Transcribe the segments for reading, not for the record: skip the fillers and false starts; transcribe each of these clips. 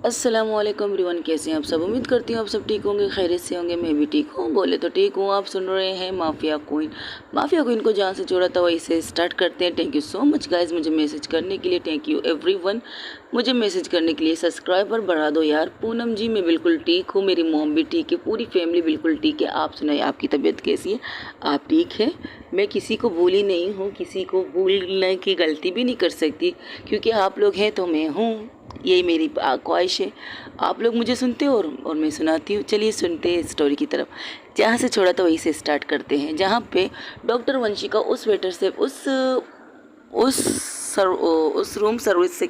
अस्सलामुअलैकुम एवरीवन, कैसे हैं आप सब। उम्मीद करती हूँ आप सब ठीक होंगे, खैरियत से होंगे। मैं भी ठीक हूँ, बोले तो ठीक हूँ। आप सुन रहे हैं माफिया क्वीन। माफिया क्वीन को जहाँ से जोड़ा था वहीं से स्टार्ट करते हैं। Thank you so much guys मुझे मैसेज करने के लिए। थैंक यू एवरीवन मुझे मैसेज करने के लिए। सब्सक्राइबर बढ़ा दो यार। पूनम जी मैं बिल्कुल ठीक हूँ, मेरी मॉम भी ठीक है, पूरी फैमिली बिल्कुल ठीक है। आप सुनाइए, आपकी तबीयत कैसी है? आप ठीक है? मैं किसी को भूली नहीं हूँ, किसी को भूलने की गलती भी नहीं कर सकती, क्योंकि आप लोग हैं तो मैं हूँ। यही मेरी ख्वाहिश है। आप लोग मुझे सुनते हो और मैं सुनाती हूँ। चलिए सुनते हैं स्टोरी की तरफ। जहाँ से छोड़ा था वहीं से स्टार्ट करते हैं। जहाँ पे डॉक्टर वंशिका उस वेटर से उस उस रूम सर्विस से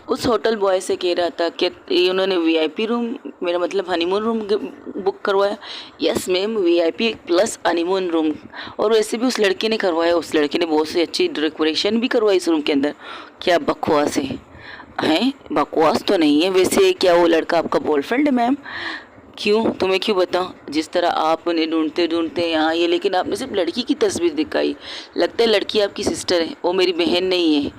उस होटल बॉय से कह रहा था कि उन्होंने वीआईपी रूम, मेरा मतलब हनीमून रूम बुक करवाया। Yes ma'am, VIP plus honeymoon room. और वैसे भी उस लड़के ने करवाया। उस लड़के ने बहुत सी अच्छी डेकोरेशन भी करवाई इस रूम के अंदर। क्या बकवास है? बकवास तो नहीं है। वैसे क्या वो लड़का आपका बॉयफ्रेंड है मैम? क्यों, तुम्हें क्यों बताऊं? जिस तरह आप उन्हें ढूंढते ढूंढते यहाँ ये, लेकिन आपने सिर्फ लड़की की तस्वीर दिखाई। लगता है लड़की आपकी सिस्टर है, वो मेरी बहन नहीं है।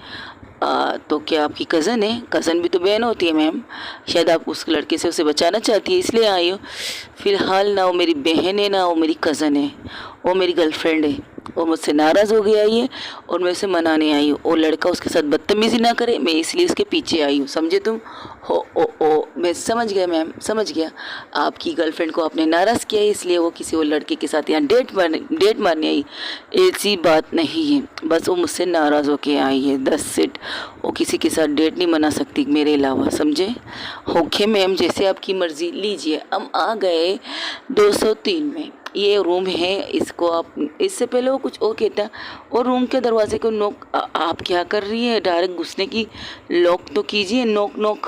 तो क्या आपकी कज़न है? कज़न भी तो बहन होती है मैम। शायद आप उस लड़के से उसे बचाना चाहती है, इसलिए आई हो। फिलहाल ना वो मेरी बहन है ना वो मेरी कज़न है, वो मेरी गर्लफ्रेंड है। वो मुझसे नाराज़ हो गई आई है और मैं उसे मनाने आई हूँ। वो लड़का उसके साथ बदतमीज़ी ना करे, मैं इसलिए उसके पीछे आई हूँ। समझे तुम? हो ओ मैं समझ गया मैम, समझ गया। आपकी गर्लफ्रेंड को आपने नाराज़ किया है, इसलिए वो किसी और लड़के के साथ यहाँ डेट मारने आई। ऐसी बात नहीं है, बस वो मुझसे नाराज़ होके आई है, 10 सीट। वो किसी के साथ डेट नहीं मना सकती मेरे अलावा, समझे? ओके मैम, जैसे आपकी मर्ज़ी। लीजिए, हम आ गए 203 में। ये रूम है, इसको आप, इससे पहले वो कुछ और कहता। और रूम के दरवाजे को नॉक। आप क्या कर रही है? डायरेक्ट घुसने की लॉक तो कीजिए। नॉक नॉक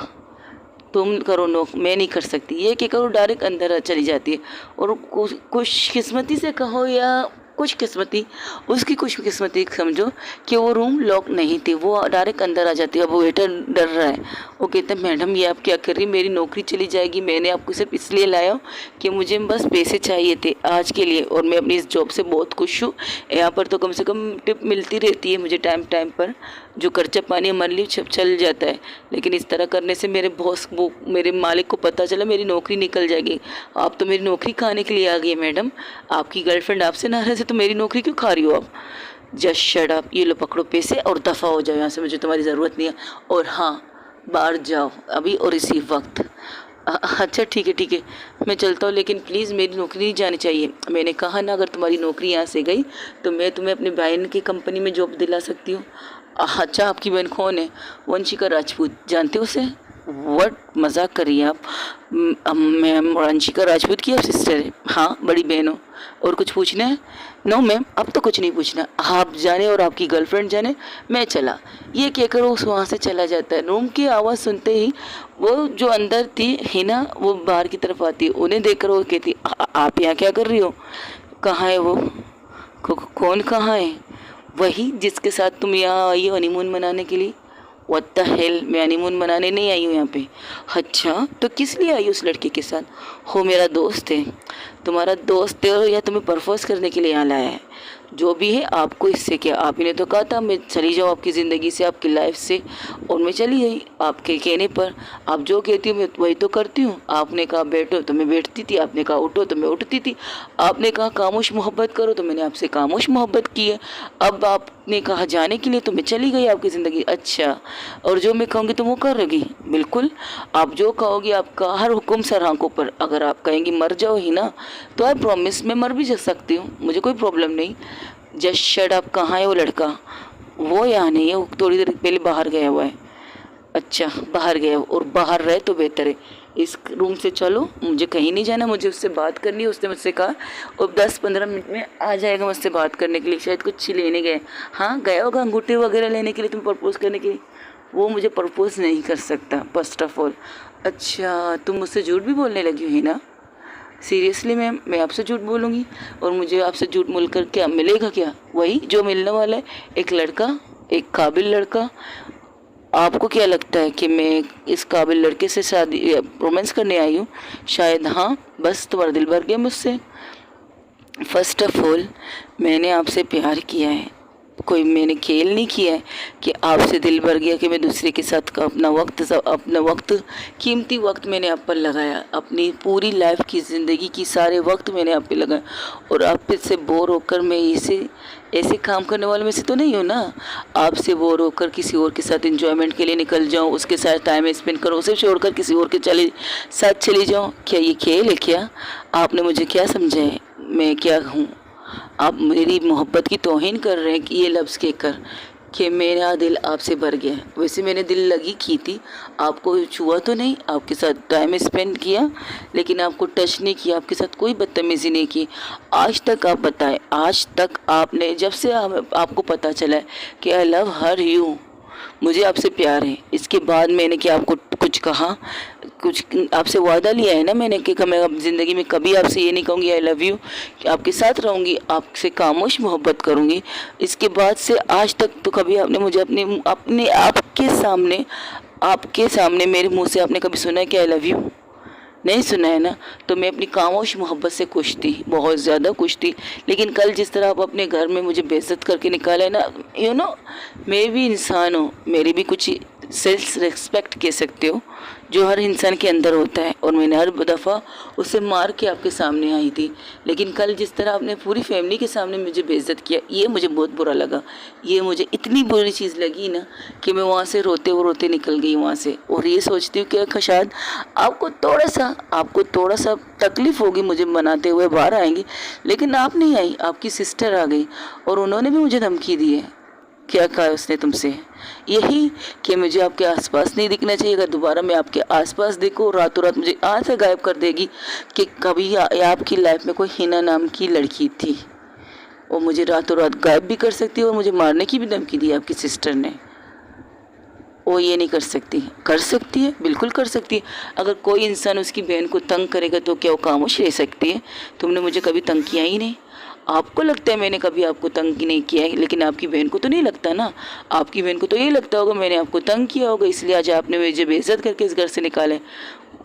तुम करो, नॉक मैं नहीं कर सकती। ये क्या करो, डायरेक्ट अंदर चली जाती है। और कुछ किस्मती से कहो या कुछ किस्मती, उसकी कुछ किस्मती समझो कि वो रूम लॉक नहीं थी, वो डायरेक्ट अंदर आ जाती है। अब वेटर डर रहा है। वो कहता है मैडम ये आप क्या कर रही, मेरी नौकरी चली जाएगी। मैंने आपको सिर्फ इसलिए लाया हूँ कि मुझे बस पैसे चाहिए थे आज के लिए, और मैं अपनी इस जॉब से बहुत खुश हूँ। यहाँ पर तो कम से कम टिप मिलती रहती है मुझे टाइम टाइम पर, जो खर्चा पानी हमारे लिए चल जाता है। लेकिन इस तरह करने से मेरे बॉस वो मेरे मालिक को पता चला, मेरी नौकरी निकल जाएगी। आप तो मेरी नौकरी खाने के लिए आ गई है मैडम। आपकी गर्लफ्रेंड आपसे नाराज़ है तो मेरी नौकरी क्यों खा रही हो आप? Just shut up. ये लो पकड़ो पैसे और दफ़ा हो जाओ यहाँ से, मुझे तुम्हारी ज़रूरत नहीं है। और हाँ, बाहर जाओ अभी और इसी वक्त। अच्छा ठीक है ठीक है, मैं चलता हूँ, लेकिन प्लीज़ मेरी नौकरी नहीं जानी चाहिए। मैंने कहा ना, अगर तुम्हारी नौकरी यहाँ से गई तो मैं तुम्हें अपनी बहन की कंपनी में जॉब दिला सकती हूँ। अच्छा, आपकी बहन कौन है? वंशिका राजपूत, जानते हो उसे? व्हाट, मजाक करिए आप? मैम वंशिका राजपूत की आप सिस्टर है? हाँ, बड़ी बहन हो। और कुछ पूछना है? नो मैम, अब तो कुछ नहीं पूछना। आप जाने और आपकी गर्लफ्रेंड जाने, मैं चला। ये क्या करो, उस वहाँ से चला जाता है। रूम की आवाज़ सुनते ही वो जो अंदर थी है ना, वो बाहर की तरफ आती है। उन्हें देखकर वो कहती, आप यहाँ क्या कर रही हो? कहाँ है वो? कौन कहाँ है? वही जिसके साथ तुम यहाँ आई हो हनीमून मनाने के लिए। व्हाट द हेल, मैं हनीमून मनाने नहीं आई हूँ यहाँ पे। अच्छा, तो किस लिए आई उस लड़के के साथ? हो मेरा दोस्त है। तुम्हारा दोस्त है या तुम्हें प्रपोज करने के लिए यहाँ लाया है? जो भी है, आपको इससे क्या? आप ही ने तो कहा था मैं चली जाऊँ आपकी ज़िंदगी से, आपकी लाइफ से, और मैं चली गई आपके कहने पर। आप जो कहती हो मैं वही तो करती हूँ। आपने कहा बैठो तो मैं बैठती थी, आपने कहा उठो तो मैं उठती थी, आपने कहा खामोश मोहब्बत करो तो मैंने आपसे खामोश मोहब्बत की है। अब आपने कहा जाने के लिए तो मैं चली गई आपकी ज़िंदगी। अच्छा, और जो मैं कहूँगी तो वो करोगी? बिल्कुल, आप जो कहोगी, आपका हर हुक्म सर आंखों पर। अगर आप कहेंगी मर जाओ ही ना, तो आई प्रॉमिस मैं मर भी जा सकती हूँ, मुझे कोई प्रॉब्लम नहीं। Just shut up. कहाँ है वो लड़का? वो यहाँ नहीं है, वो थोड़ी देर पहले बाहर गया हुआ है। अच्छा, बाहर गया, और बाहर रहे तो बेहतर है। इस रूम से चलो, मुझे कहीं नहीं जाना, मुझे उससे बात करनी है। उसने मुझसे कहा और 10-15 मिनट में आ जाएगा मुझसे बात करने के लिए। शायद कुछ लेने गए। हाँ, गया होगा अंगूठे वगैरह लेने के लिए, तुम प्रपोज़ करने के लिए। वो मुझे प्रपोज़ नहीं कर सकता फर्स्ट ऑफ ऑल। अच्छा, तुम मुझसे झूठ भी बोलने लगी हुई ना? सीरियसली मैम, मैं आपसे झूठ बोलूँगी? और मुझे आपसे झूठ बोल कर क्या मिलेगा? क्या वही जो मिलने वाला है, एक लड़का, एक काबिल लड़का। आपको क्या लगता है कि मैं इस काबिल लड़के से शादी रोमांस करने आई हूँ? शायद हाँ, बस तुम्हारा दिल भर गया मुझसे। फर्स्ट ऑफ ऑल मैंने आपसे प्यार किया है, कोई मैंने खेल नहीं किया है कि आपसे दिल भर गया कि मैं दूसरे के साथ का अपना वक्त कीमती वक्त मैंने आप पर लगाया, अपनी पूरी लाइफ की ज़िंदगी की सारे वक्त मैंने आप पे लगाया, और आप फिर से बोर होकर मैं ऐसे काम करने वाले में से तो नहीं हूँ ना। आपसे बोर होकर किसी और के साथ एंजॉयमेंट के लिए निकल जाऊँ, उसके साथ टाइम स्पेंड करूँ, उसे छोड़कर किसी और के साथ चली जाऊँ। क्या ये खेल है? क्या आपने मुझे क्या समझा है? मैं क्या हूँ? आप मेरी मोहब्बत की तौहीन कर रहे हैं कि ये लफ्ज़ कहकर कि मेरा दिल आपसे भर गया है। वैसे मैंने दिल लगी की थी, आपको छुआ तो नहीं, आपके साथ टाइम स्पेंड किया, लेकिन आपको टच नहीं किया, आपके साथ कोई बदतमीज़ी नहीं की। आज तक आप बताएं, आज तक आपने जब से आपको पता चला है कि आई लव हर यू, मुझे आपसे प्यार है, इसके बाद मैंने क्या आपको कुछ कहा? कुछ आपसे वादा लिया है ना मैंने कि मैं अब ज़िंदगी में कभी आपसे ये नहीं कहूँगी आई लव यू, कि आपके साथ रहूँगी, आपसे खामोश मोहब्बत करूँगी। इसके बाद से आज तक तो कभी आपने मुझे अपने आपके सामने मेरे मुंह से आपने कभी सुना है कि आई लव यू? नहीं सुना है ना। तो मैं अपनी खामोश मोहब्बत से खुश थी, बहुत ज़्यादा खुश थी। लेकिन कल जिस तरह आप अपने घर में मुझे बेइज्जत करके निकाला है ना, मैं भी इंसान हूँ, मेरी भी कुछ सेल्फ रिस्पेक्ट कह सकते हो जो हर इंसान के अंदर होता है, और मैंने हर दफ़ा उसे मार के आपके सामने आई थी। लेकिन कल जिस तरह आपने पूरी फैमिली के सामने मुझे बेइज्जत किया, ये मुझे बहुत बुरा लगा। ये मुझे इतनी बुरी चीज़ लगी ना कि मैं वहाँ से रोते निकल गई वहाँ से, और ये सोचती हूँ कि शायद आपको थोड़ा सा तकलीफ़ होगी मुझे मनाते हुए बाहर आएंगी, लेकिन आप नहीं आई, आपकी सिस्टर आ गई और उन्होंने भी मुझे धमकी दी है। क्या कहा उसने तुमसे? यही कि मुझे आपके आसपास नहीं दिखना चाहिए। अगर दोबारा मैं आपके आसपास देखूँ, रातों रात मुझे यहाँ से गायब कर देगी। कि कभी आपकी लाइफ में कोई हिना नाम की लड़की थी, वो मुझे रातों रात गायब भी कर सकती है, और मुझे मारने की भी धमकी दी आपकी सिस्टर ने। वो ये नहीं कर सकती, कर सकती है, बिल्कुल कर सकती है। अगर कोई इंसान उसकी बहन को तंग करेगा तो क्या वो खामोश रह सकती है? तुमने मुझे कभी तंग किया ही नहीं। आपको लगता है मैंने कभी आपको तंग नहीं किया है, लेकिन आपकी बहन को तो नहीं लगता ना। आपकी बहन को तो ये लगता होगा मैंने आपको तंग किया होगा, इसलिए आज आपने मुझे बेइज्जत करके इस घर से निकाला।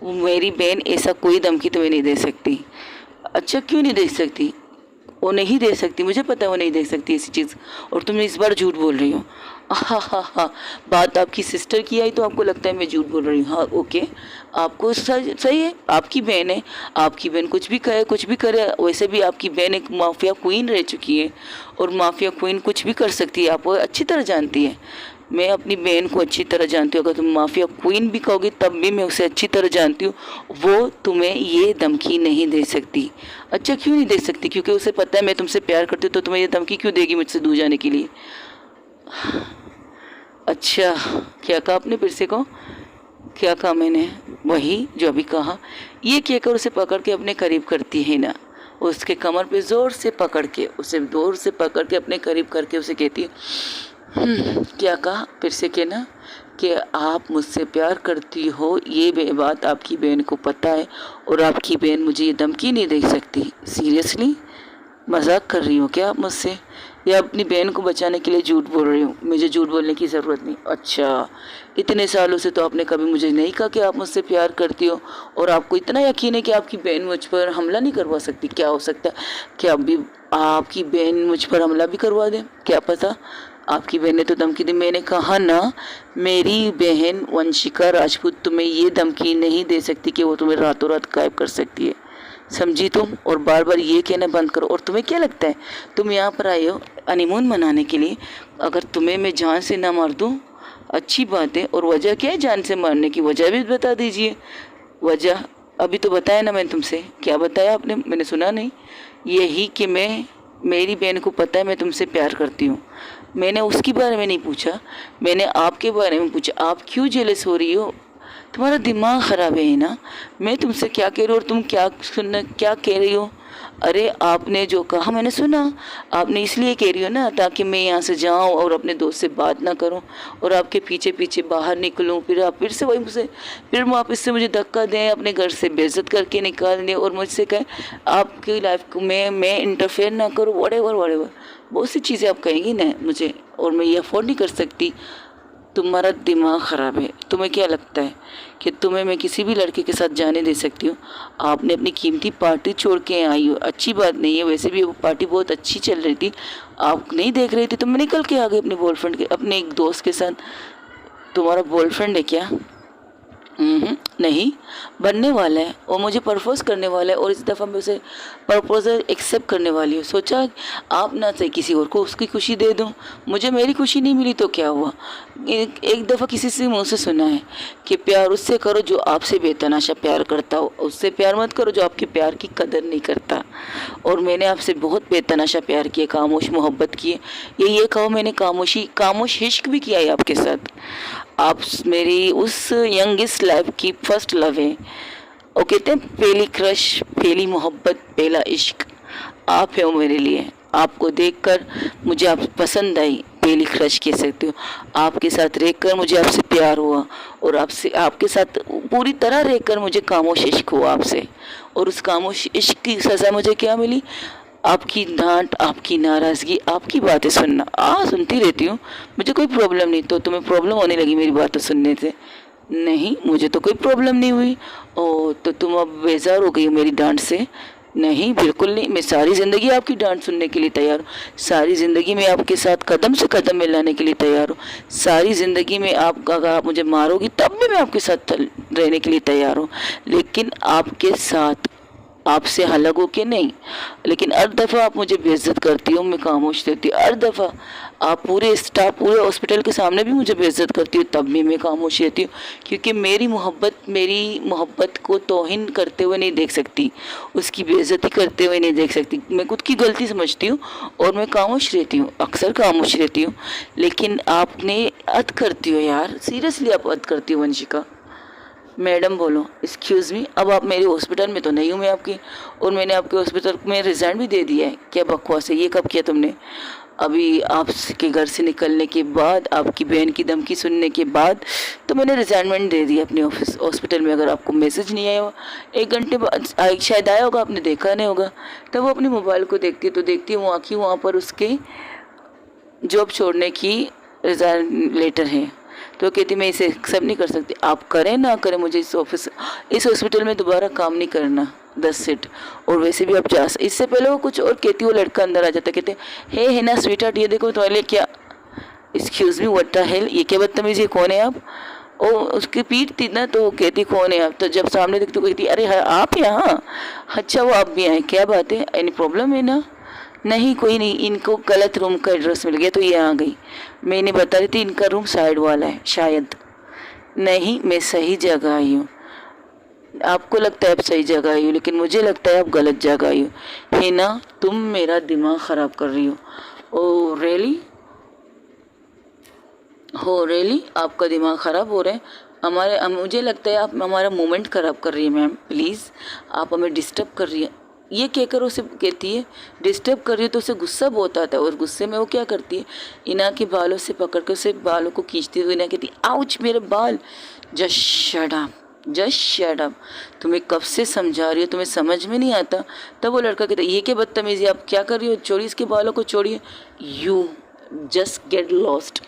मेरी बहन ऐसा कोई धमकी तुम्हें नहीं दे सकती। अच्छा, क्यों नहीं दे सकती? वो नहीं दे सकती, मुझे पता है वो नहीं दे सकती ऐसी चीज़, और तुम इस बार झूठ बोल रही हो। हा, बात आपकी सिस्टर की आई तो आपको लगता है मैं झूठ बोल रही हूँ। हाँ ओके, आपको सही है, आपकी बहन है, आपकी बहन कुछ भी कहे कुछ भी करे। वैसे भी आपकी बहन एक माफिया क्वीन रह चुकी है, और माफिया क्वीन कुछ भी कर सकती है, आप वो अच्छी तरह जानती है। मैं अपनी बहन को अच्छी तरह जानती हूँ, अगर तुम माफिया क्वीन भी कहोगी तब भी मैं उसे अच्छी तरह जानती हूँ। वो तुम्हें ये धमकी नहीं दे सकती। अच्छा, क्यों नहीं दे सकती? क्योंकि उसे पता है मैं तुमसे प्यार करती हूँ, तो तुम्हें ये धमकी क्यों देगी मुझसे दूर जाने के लिए? अच्छा, क्या कहा आपने? फिर से कहो, क्या कहा मैंने? वही जो अभी कहा। ये कहकर उसे पकड़ के अपने करीब करती है ना, उसके कमर पे ज़ोर से पकड़ के, उसे ज़ोर से पकड़ के अपने करीब करके उसे कहती है, क्या कहा? फिर से कहना कि आप मुझसे प्यार करती हो, ये बात आपकी बहन को पता है, और आपकी बहन मुझे ये धमकी नहीं दे सकती। सीरियसली मजाक कर रही हो क्या आप मुझसे, या अपनी बहन को बचाने के लिए झूठ बोल रही हूँ? मुझे झूठ बोलने की ज़रूरत नहीं। अच्छा, इतने सालों से तो आपने कभी मुझे नहीं कहा कि आप मुझसे प्यार करती हो, और आपको इतना यकीन है कि आपकी बहन मुझ पर हमला नहीं करवा सकती। क्या हो सकता है कि अभी आपकी बहन मुझ पर हमला भी करवा दे? क्या पता, आपकी बहन ने तो धमकी दी। मैंने कहा ना, मेरी बहन वंशिका राजपूत तुम्हें ये धमकी नहीं दे सकती कि वो तुम्हें रातों रात गायब कर सकती है, समझी तुम? और बार बार ये कहना बंद करो। और तुम्हें क्या लगता है तुम यहाँ पर आए हो हनीमून मनाने के लिए? अगर तुम्हें मैं जान से ना मार दूँ अच्छी बात है, और वजह क्या है जान से मारने की? वजह भी बता दीजिए। वजह अभी तो बताया ना मैंने तुमसे। क्या बताया आपने? मैंने सुना नहीं। यही कि मेरी बहन को पता है मैं तुमसे प्यार करती हूँ। मैंने उसके बारे में नहीं पूछा, मैंने आपके बारे में पूछा। आप क्यों जेलस हो रही हो? तुम्हारा दिमाग ख़राब है ना? मैं तुमसे क्या कह रही हूँ और तुम क्या कह रही हो? अरे आपने जो कहा मैंने सुना। आपने इसलिए कह रही हो ना ताकि मैं यहाँ से जाऊँ और अपने दोस्त से बात ना करूँ, और आपके पीछे पीछे बाहर निकलूँ, फिर आप फिर से वही फिर वापस से मुझे धक्का दें, अपने घर से बेइज्जत करके निकाल दें, और मुझसे कहें आपकी लाइफ में मैं इंटरफेयर ना करूँ। वटेवर बहुत सी चीज़ें आप कहेंगी ना मुझे, और मैं ये अफोर्ड नहीं कर सकती। तुम्हारा दिमाग ख़राब है। तुम्हें क्या लगता है कि तुम्हें मैं किसी भी लड़के के साथ जाने दे सकती हूँ? आपने अपनी कीमती पार्टी छोड़ के आई हो, अच्छी बात नहीं है। वैसे भी वो पार्टी बहुत अच्छी चल रही थी, आप नहीं देख रही थी तो मैं निकल के आ गई अपने बॉयफ्रेंड के, अपने एक दोस्त के साथ। तुम्हारा बॉयफ्रेंड है क्या? नहीं, बनने वाला है और मुझे प्रपोज करने वाला है, और इस दफ़ा मैं उसे प्रपोजल एक्सेप्ट करने वाली हूँ। सोचा आप ना सही किसी और को उसकी खुशी दे दूँ, मुझे मेरी खुशी नहीं मिली तो क्या हुआ। एक दफ़ा किसी से मुँह से सुना है कि प्यार उससे करो जो आपसे बेतहाशा प्यार करता हो, उससे प्यार मत करो जो आपके प्यार की कदर नहीं करता। और मैंने आपसे बहुत बेतहाशा प्यार किया, खामोश मोहब्बत की है। ये कहो मैंने खामोश इश्क भी किया है आपके साथ। आप मेरी उस यंगेस्ट लाइफ की फर्स्ट लव है। वो कहते हैं पहली क्रश, पहली मोहब्बत, पहला इश्क आप है वो मेरे लिए। आपको देखकर मुझे आप पसंद आई, पहली क्रश कह सकते हो। आपके साथ रहकर मुझे आपसे प्यार हुआ, और आपके साथ पूरी तरह रहकर मुझे खामोश इश्क हुआ आपसे। और उस खामोश इश्क की सज़ा मुझे क्या मिली? आपकी डांट, आपकी नाराज़गी, आपकी बातें सुनना। सुनती रहती हूँ, मुझे कोई प्रॉब्लम नहीं। तो तुम्हें प्रॉब्लम होने लगी मेरी बातें सुनने से? नहीं, मुझे तो कोई प्रॉब्लम नहीं हुई। ओ, तो तुम अब बेजार हो गई हो मेरी डांट से? नहीं, बिल्कुल नहीं। मैं सारी ज़िंदगी आपकी डांट सुनने के लिए तैयार हूँ। सारी ज़िंदगी में आपके साथ कदम से कदम मिलाने के लिए तैयार हूँ। सारी ज़िंदगी में अगर आप मुझे मारोगी तब भी मैं आपके साथ रहने के लिए तैयार हूँ, लेकिन आपके साथ आपसे अलग हो के नहीं। लेकिन हर दफ़ा आप मुझे बेइज्जत करती हो, मैं खामोश रहती हूँ। हर दफ़ा आप पूरे स्टाफ, पूरे हॉस्पिटल के सामने भी मुझे बेइज्जत करती हो, तब भी मैं खामोश रहती हूँ। क्योंकि मेरी मोहब्बत को तौहीन करते हुए नहीं देख सकती, उसकी बेइज्जती करते हुए नहीं देख सकती। मैं खुद की गलती समझती हूँ और मैं खामोश रहती हूँ, अक्सर खामोश रहती हूँ। लेकिन आपने हद करती हो यार, सीरियसली आप हद करती हो वंशिका। मैडम बोलो, एक्सक्यूज़ मी। अब आप मेरे हॉस्पिटल में तो नहीं हूँ मैं आपकी, और मैंने आपके हॉस्पिटल में रिज़ाइन भी दे दिया है। क्या बकवास है ये? कब किया तुमने? अभी आपके घर से निकलने के बाद, आपकी बहन की धमकी सुनने के बाद तो मैंने रिज़ाइनमेंट दे दी अपने हॉस्पिटल में। अगर आपको मैसेज नहीं आया हो 1 घंटे बाद, शायद आया होगा, आपने देखा नहीं होगा। तब वो अपने मोबाइल को देखती है तो देखती है वहाँ पर उसके जॉब छोड़ने की रिज़ाइन लेटर है। तो कहती मैं इसे एक्सेप्ट नहीं कर सकती। आप करें ना करें, मुझे इस हॉस्पिटल में दोबारा काम नहीं करना, 10 सीट। और वैसे भी आप इससे पहले वो कुछ और कहती, वो लड़का अंदर आ जाता, कहते हे ना स्वीट हार्ट, ये देखो तुम्हारे क्या। Excuse me, what the hell, ये क्या बदतमीजी, कौन है आप? ओ, उसकी पीठ थी ना तो कहती कौन है आप? तो जब सामने देखती तो कहती अरे हाँ आप यहाँ, अच्छा वो आप भी आए, क्या बात है, एनी प्रॉब्लम है ना? नहीं कोई नहीं, इनको गलत रूम का एड्रेस मिल गया तो ये आ गई। मैंने बता रही थी इनका रूम साइड वाला है शायद। नहीं, मैं सही जगह आई हूँ। आपको लगता है आप सही जगह आई हो, लेकिन मुझे लगता है आप गलत जगह आई हो। है ना? तुम मेरा दिमाग ख़राब कर रही हो। Oh really? हो रियली? आपका दिमाग ख़राब हो रहा है? मुझे लगता है आप हमारा मोमेंट ख़राब कर रही है मैम। प्लीज़, आप हमें डिस्टर्ब कर रही है। ये कहकर उसे कहती है डिस्टर्ब कर रही है, तो उसे गुस्सा बहुत आता है। और गुस्से में वो क्या करती है, इना के बालों से पकड़ कर उसे बालों को खींचती हुई इना कहती आउच मेरे बाल। Just shut up, just shut up. तुम्हें कब से समझा रही हो, तुम्हें समझ में नहीं आता? तब वो लड़का कहता है ये क्या बदतमीजी, आप क्या कर रही हो, छोड़िए इसके बालों को, छोड़िए। You just get lost.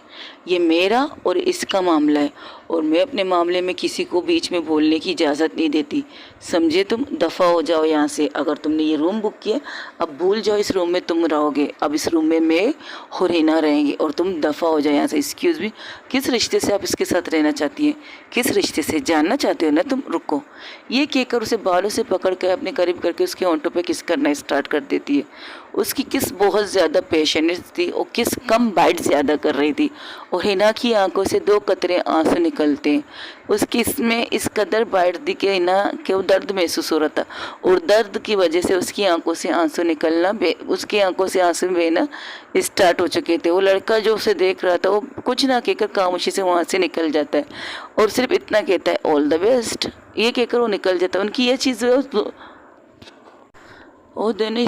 ये मेरा और इसका मामला है, और मैं अपने मामले में किसी को बीच में बोलने की इजाज़त नहीं देती, समझे? तुम दफ़ा हो जाओ यहाँ से। अगर तुमने ये रूम बुक किया, अब भूल जाओ इस रूम में तुम रहोगे। अब इस रूम में मैं और हिना रहेंगे, और तुम दफ़ा हो जाओ यहाँ से। एक्सक्यूज़ मी, किस रिश्ते से आप इसके साथ रहना चाहती हैं? किस रिश्ते से जानना चाहते हो ना तुम? रुको। ये कहकर उसे बालों से पकड़ कर अपने करीब करके उसके होंठों पे किस करना स्टार्ट कर देती है। उसकी किस बहुत ज़्यादा पैशनेट थी, और किस कम बाइट ज़्यादा कर रही थी, और हिना की आंखों से 2 कतरे आंसू निकलते हैं। उसकी इसमें इस कदर बाइट दी कि हिना के वो दर्द महसूस हो रहा था, और दर्द की वजह से उसकी आंखों से आंसू निकलना, उसकी आंखों से आंसू बहना स्टार्ट हो चुके थे। वो लड़का जो उसे देख रहा था वो कुछ ना कहकर खामोशी से वहाँ से निकल जाता है, और सिर्फ इतना कहता है ऑल द बेस्ट। ये कहकर वो निकल जाता है। उनकी ये चीज़ वो दोनों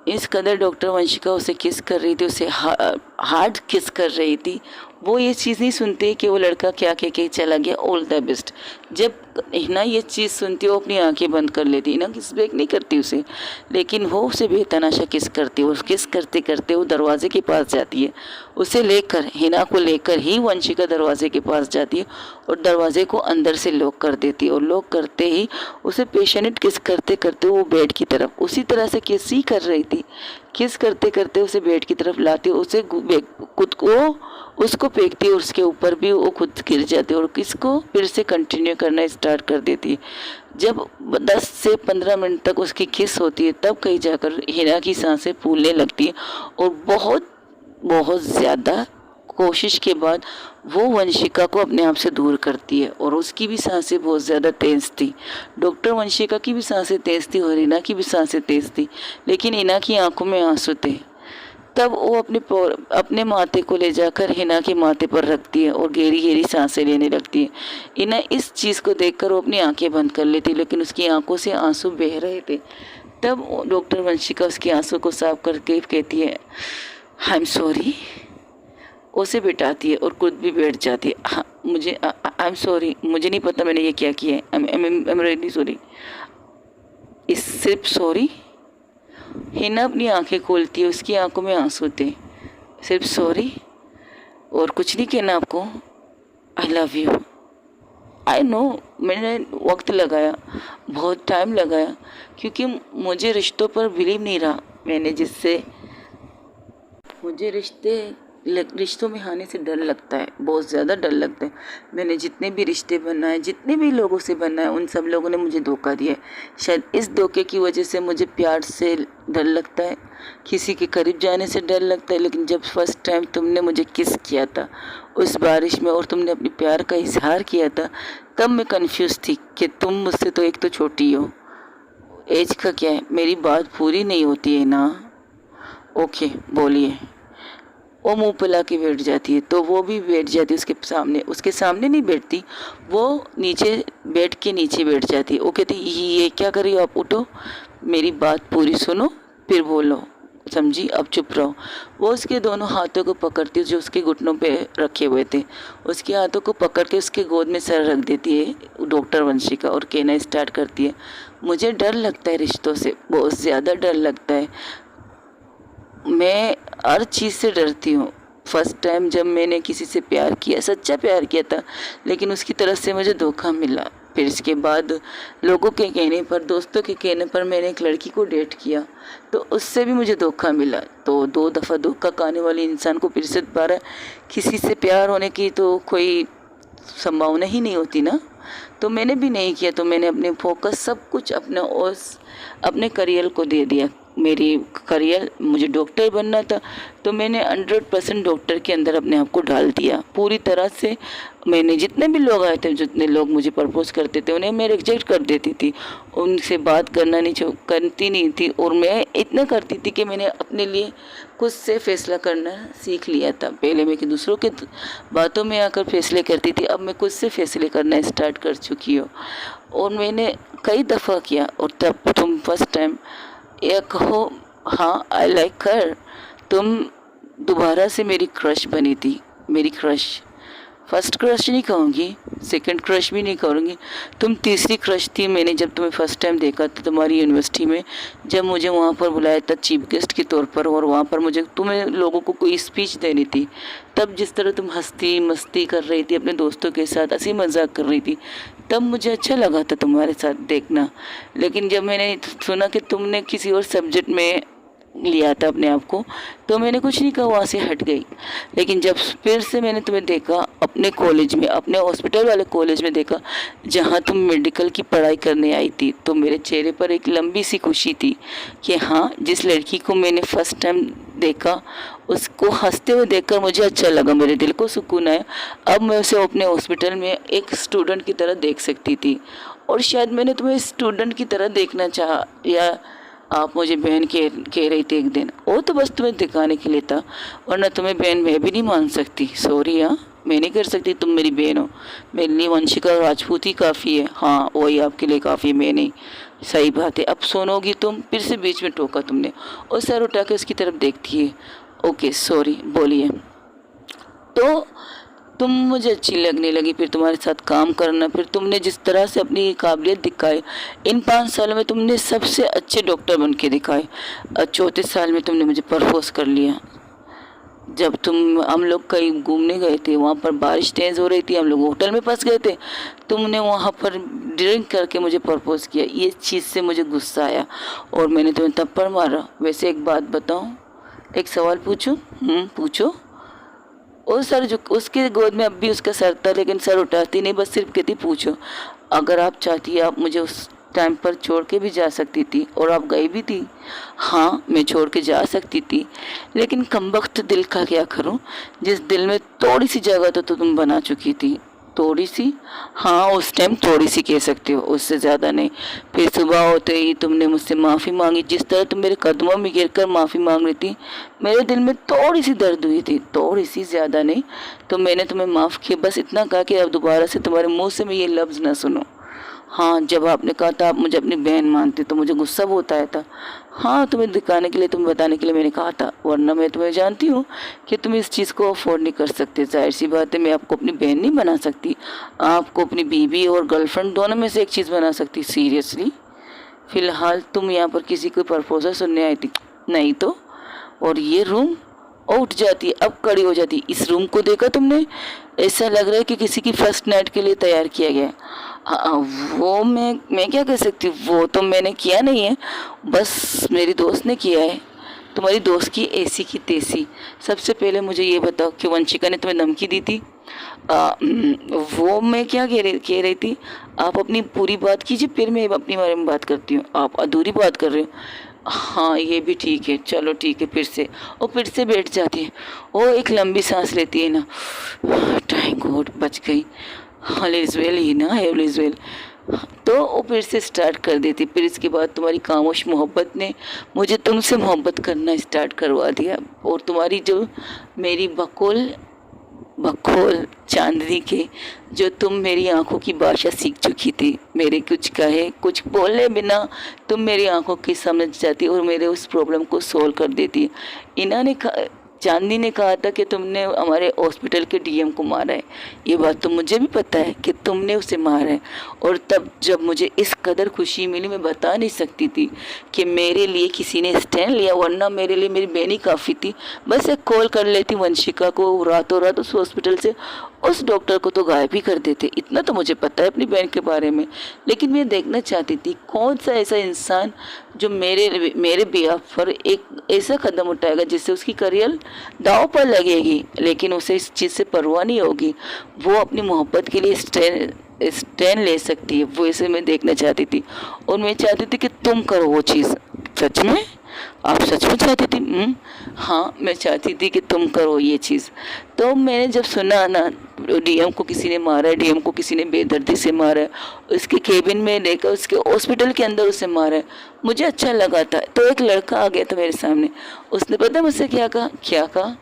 इस कदर डॉक्टर वंशिका उसे किस कर रही थी, उसे हार्ड किस कर रही थी, वो ये चीज़ नहीं सुनते कि वो लड़का क्या कह के चला गया, ऑल द बेस्ट। जब हिना ये चीज़ सुनती है वो अपनी आंखें बंद कर लेती है ना, किस ब्रेक नहीं करती उसे, लेकिन वो उसे बेतहाशा किस करती है। और किस करते करते वो दरवाजे के पास जाती है, उसे लेकर, हिना को लेकर ही वंशिका दरवाजे के पास जाती है और दरवाजे को अंदर से लॉक कर देती है। और लॉक करते ही उसे पेशेंट किस करते करते वो बेड की तरफ उसी तरह से किस ही कर रही थी, किस करते करते उसे बेड की तरफ लाती, उसे खुद को उसको फेंकती है, उसके ऊपर भी वो खुद गिर जाती है और किसको फिर से कंटिन्यू करना स्टार्ट कर देती है। जब 10 से 15 मिनट तक उसकी किस होती है तब कहीं जाकर हिना की सांसें फूलने लगती है और बहुत बहुत ज़्यादा कोशिश के बाद वो वंशिका को अपने आप से दूर करती है। और उसकी भी सांसें बहुत ज़्यादा तेज़ थी, डॉक्टर वंशिका की भी सांसें तेज़ थी और हिना की भी सांसें तेज़ थी, लेकिन हिना की आंखों में आंसू थे। तब वो अपने माथे को ले जाकर हिना के माथे पर रखती है और गहरी गहरी सांसें लेने लगती है। हिना इस चीज़ को देखकर वो अपनी आंखें बंद कर लेती, लेकिन उसकी आंखों से आंसू बह रहे थे। तब डॉक्टर वंशिका उसके आंसू को साफ करके कहती है, आई एम सॉरी। उसे बिठाती है और खुद भी बैठ जाती है। हाँ, आई एम सॉरी, मुझे नहीं पता मैंने ये क्या किया है, आई एम रियली सॉरी। इस सिर्फ सॉरी। हिना अपनी आंखें खोलती है, उसकी आंखों में आंसू थे। सिर्फ सॉरी और कुछ नहीं कहना आपको? आई लव यू। आई नो, मैंने वक्त लगाया, बहुत टाइम लगाया, क्योंकि मुझे रिश्तों पर बिलीव नहीं रहा। मुझे रिश्तों में आने से डर लगता है, बहुत ज़्यादा डर लगता है। मैंने जितने भी रिश्ते बनाए, जितने भी लोगों से बनाए, उन सब लोगों ने मुझे धोखा दिया है। शायद इस धोखे की वजह से मुझे प्यार से डर लगता है, किसी के करीब जाने से डर लगता है। लेकिन जब फर्स्ट टाइम तुमने मुझे किस किया था उस बारिश में और तुमने अपनी प्यार का इजहार किया था, तब मैं कन्फ्यूज़ थी कि तुम मुझसे तो एक तो छोटी हो, एज का क्या है, मेरी बात पूरी नहीं होती है ना? ओके बोलिए। वो मुंह फैला के बैठ जाती है, तो वो भी बैठ जाती है उसके सामने नहीं बैठती, वो नीचे बेड के नीचे बैठ जाती है। वो कहती ये क्या कर रही हो आप, उठो, मेरी बात पूरी सुनो फिर बोलो, समझी? अब चुप रहो। वो उसके दोनों हाथों को पकड़ती है जो उसके घुटनों पे रखे हुए थे, उसके हाथों को पकड़ के उसके गोद में सर रख देती है डॉक्टर वंशिका और कहना स्टार्ट करती है, मुझे डर लगता है रिश्तों से, बहुत ज़्यादा डर लगता है। मैं हर चीज़ से डरती हूँ। फर्स्ट टाइम जब मैंने किसी से प्यार किया, सच्चा प्यार किया था, लेकिन उसकी तरफ से मुझे धोखा मिला। फिर इसके बाद लोगों के कहने पर, दोस्तों के कहने पर मैंने एक लड़की को डेट किया, तो उससे भी मुझे धोखा मिला। तो 2 दफ़ा धोखा खाने वाले इंसान को फिर से दोबारा किसी से प्यार होने की तो कोई संभावना ही नहीं होती ना। तो मैंने भी नहीं किया, तो मैंने अपने फोकस सब कुछ अपने करियर को दे दिया। मेरी करियर, मुझे डॉक्टर बनना था, तो मैंने 100% डॉक्टर के अंदर अपने आप को डाल दिया पूरी तरह से। मैंने जितने भी लोग आए थे, जितने लोग मुझे प्रपोज करते थे, उन्हें मैं रिजेक्ट कर देती थी, उनसे बात करती नहीं थी। और मैं इतना करती थी कि मैंने अपने लिए खुद से फैसला करना सीख लिया था। पहले मैं कि दूसरों के बातों में आकर फैसले करती थी, अब मैं खुद से फैसले करना स्टार्ट कर चुकी हूँ। और मैंने कई दफ़ा किया। और तब तुम फर्स्ट टाइम या कहो हाँ आई लाइक हर, तुम दोबारा से मेरी क्रश बनी थी, मेरी क्रश। फर्स्ट क्रश नहीं कहूँगी, सेकंड क्रश भी नहीं कहूँगी, तुम तीसरी क्रश थी। मैंने जब तुम्हें फर्स्ट टाइम देखा था तुम्हारी यूनिवर्सिटी में, जब मुझे वहाँ पर बुलाया था चीफ गेस्ट के तौर पर, और वहाँ पर मुझे तुम्हें लोगों को कोई स्पीच देनी थी, तब जिस तरह तुम हंसती मस्ती कर रही थी अपने दोस्तों के साथ, हंसी मजाक कर रही थी, तब मुझे अच्छा लगा था तुम्हारे साथ देखना। लेकिन जब मैंने सुना कि तुमने किसी और सब्जेक्ट में लिया था अपने आप को, तो मैंने कुछ नहीं कहा, वहाँ से हट गई। लेकिन जब फिर से मैंने तुम्हें देखा अपने कॉलेज में, अपने हॉस्पिटल वाले कॉलेज में देखा जहाँ तुम मेडिकल की पढ़ाई करने आई थी, तो मेरे चेहरे पर एक लंबी सी खुशी थी कि हाँ, जिस लड़की को मैंने फर्स्ट टाइम देखा उसको हंसते हुए देखकर मुझे अच्छा लगा, मेरे दिल को सुकून आया। अब मैं उसे अपने हॉस्पिटल में एक स्टूडेंट की तरह देख सकती थी। और शायद मैंने तुम्हें स्टूडेंट की तरह देखना चाहा, या आप मुझे बहन कह रही थी एक दिन, वो तो बस तुम्हें दिखाने के लिए था, वरना तुम्हें बहन मैं भी नहीं मान सकती। सॉरी, हाँ मैं नहीं कर सकती, तुम मेरी बहन हो, मेरे लिए वंशिका राजपूत ही काफ़ी है। हाँ वही आपके लिए काफ़ी, मैं नहीं। सही बात है, अब सुनोगी तुम? फिर से बीच में टोका तुमने, और सर उठा के उसकी तरफ देखती है। ओके सॉरी, बोलिए। तो तुम मुझे अच्छी लगने लगी, फिर तुम्हारे साथ काम करना, फिर तुमने जिस तरह से अपनी काबिलियत दिखाई, इन 5 सालों में तुमने सबसे अच्छे डॉक्टर बन के दिखाए। और चौथे साल में तुमने मुझे प्रपोज कर लिया। जब हम लोग कहीं घूमने गए थे, वहाँ पर बारिश तेज़ हो रही थी, हम लोग होटल में फंस गए थे, तुमने वहाँ पर ड्रिंक करके मुझे प्रपोज किया। ये चीज़ से मुझे गुस्सा आया और मैंने तुम्हें थप्पड़ मारा। वैसे एक बात बताऊँ, एक सवाल पूछूं? पूछो। और सर जो उसके गोद में अब भी उसका सर था, लेकिन सर उठाती नहीं, बस सिर्फ कहती पूछो। अगर आप चाहती आप मुझे उस टाइम पर छोड़ के भी जा सकती थी, और आप गई भी थी। हाँ, मैं छोड़ के जा सकती थी, लेकिन कमबख्त दिल का क्या करूं, जिस दिल में थोड़ी सी जगह तो तुम बना चुकी थी। थोड़ी सी? हाँ, उस टाइम थोड़ी सी कह सकते हो, उससे ज़्यादा नहीं। फिर सुबह होते ही तुमने मुझसे माफ़ी मांगी। जिस तरह तुम मेरे कदमों में गिर कर माफ़ी मांग रही थी, मेरे दिल में थोड़ी सी दर्द हुई थी, थोड़ी सी, ज़्यादा नहीं। तो मैंने तुम्हें माफ़ किया, बस इतना कहा कि अब दोबारा से तुम्हारे मुंह से मैं ये लफ्ज़ ना सुनूं। हाँ, जब आपने कहा था आप मुझे अपनी बहन मानते, तो मुझे गुस्सा बहुत आया था। हाँ, तुम्हें दिखाने के लिए, तुम्हें बताने के लिए मैंने कहा था, वरना मैं तुम्हें जानती हूँ कि तुम इस चीज़ को अफोर्ड नहीं कर सकते। जाहिर सी बात है, मैं आपको अपनी बहन नहीं बना सकती, आपको अपनी बीवी और गर्लफ्रेंड दोनों में से एक चीज़ बना सकती। सीरियसली? फ़िलहाल तुम यहाँ पर किसी को प्रपोजल सुनने आई थी? नहीं तो? और ये रूम? उठ जाती, अब खड़ी हो जाती। इस रूम को देखा तुमने? ऐसा लग रहा है कि किसी की फर्स्ट नाइट के लिए तैयार किया गया है। हाँ, वो मैं क्या कह सकती हूँ, वो तो मैंने किया नहीं है, बस मेरी दोस्त ने किया है। तुम्हारी दोस्त की ऐसी की तैसी। सबसे पहले मुझे ये बताओ कि वंशिका ने तुम्हें धमकी दी थी? वो मैं क्या कह रही थी, आप अपनी पूरी बात कीजिए, फिर मैं अपनी बारे में बात करती हूँ। आप अधूरी बात कर रहे हो। हाँ, ये भी ठीक है, चलो ठीक है। फिर से बैठ जाती है। वो एक लंबी सांस लेती है ना, थैंक गॉड, बच गई। ऑल इज़ वेल ही ना, ऑल इज़ वेल। तो वो फिर से स्टार्ट कर देती। फिर इसके बाद तुम्हारी खामोश मोहब्बत ने मुझे तुमसे मोहब्बत करना स्टार्ट करवा दिया। और तुम्हारी जो मेरी बकौल चांदनी के, जो तुम मेरी आंखों की भाषा सीख चुकी थी, मेरे कुछ कहे कुछ बोले बिना तुम मेरी आंखों की समझ जाती और मेरे उस प्रॉब्लम को सोल्व कर देती। चांदनी ने कहा था कि तुमने हमारे हॉस्पिटल के डीएम को मारा है। ये बात तो मुझे भी पता है कि तुमने उसे मारा है। और तब जब मुझे इस कदर खुशी मिली, मैं बता नहीं सकती थी कि मेरे लिए किसी ने स्टैंड लिया, वरना मेरे लिए मेरी बहन ही काफ़ी थी। बस एक कॉल कर लेती वंशिका को, रातों रात उस हॉस्पिटल से उस डॉक्टर को तो गायब ही कर देते। इतना तो मुझे पता है अपनी बहन के बारे में। लेकिन मैं देखना चाहती थी कौन सा ऐसा इंसान जो मेरे बिहाफ पर एक ऐसा कदम उठाएगा जिससे उसकी करियर दांव पर लगेगी, लेकिन उसे इस चीज़ से परवाह नहीं होगी, वो अपनी मोहब्बत के लिए स्टैंड ले सकती है। वो ऐसे मैं देखना चाहती थी। और मैं चाहती थी कि तुम करो वो चीज़। सच में? आप सच में चाहती थी? हाँ, मैं चाहती थी कि तुम करो ये चीज़। तो मैंने जब सुना ना डीएम को किसी ने मारा है, डीएम को किसी ने बेदर्दी से मारा है, उसके केबिन में लेकर उसके हॉस्पिटल के अंदर उसे मारा है, मुझे अच्छा लगा था। तो एक लड़का आ गया था मेरे सामने, उसने पता मुझसे क्या कहा?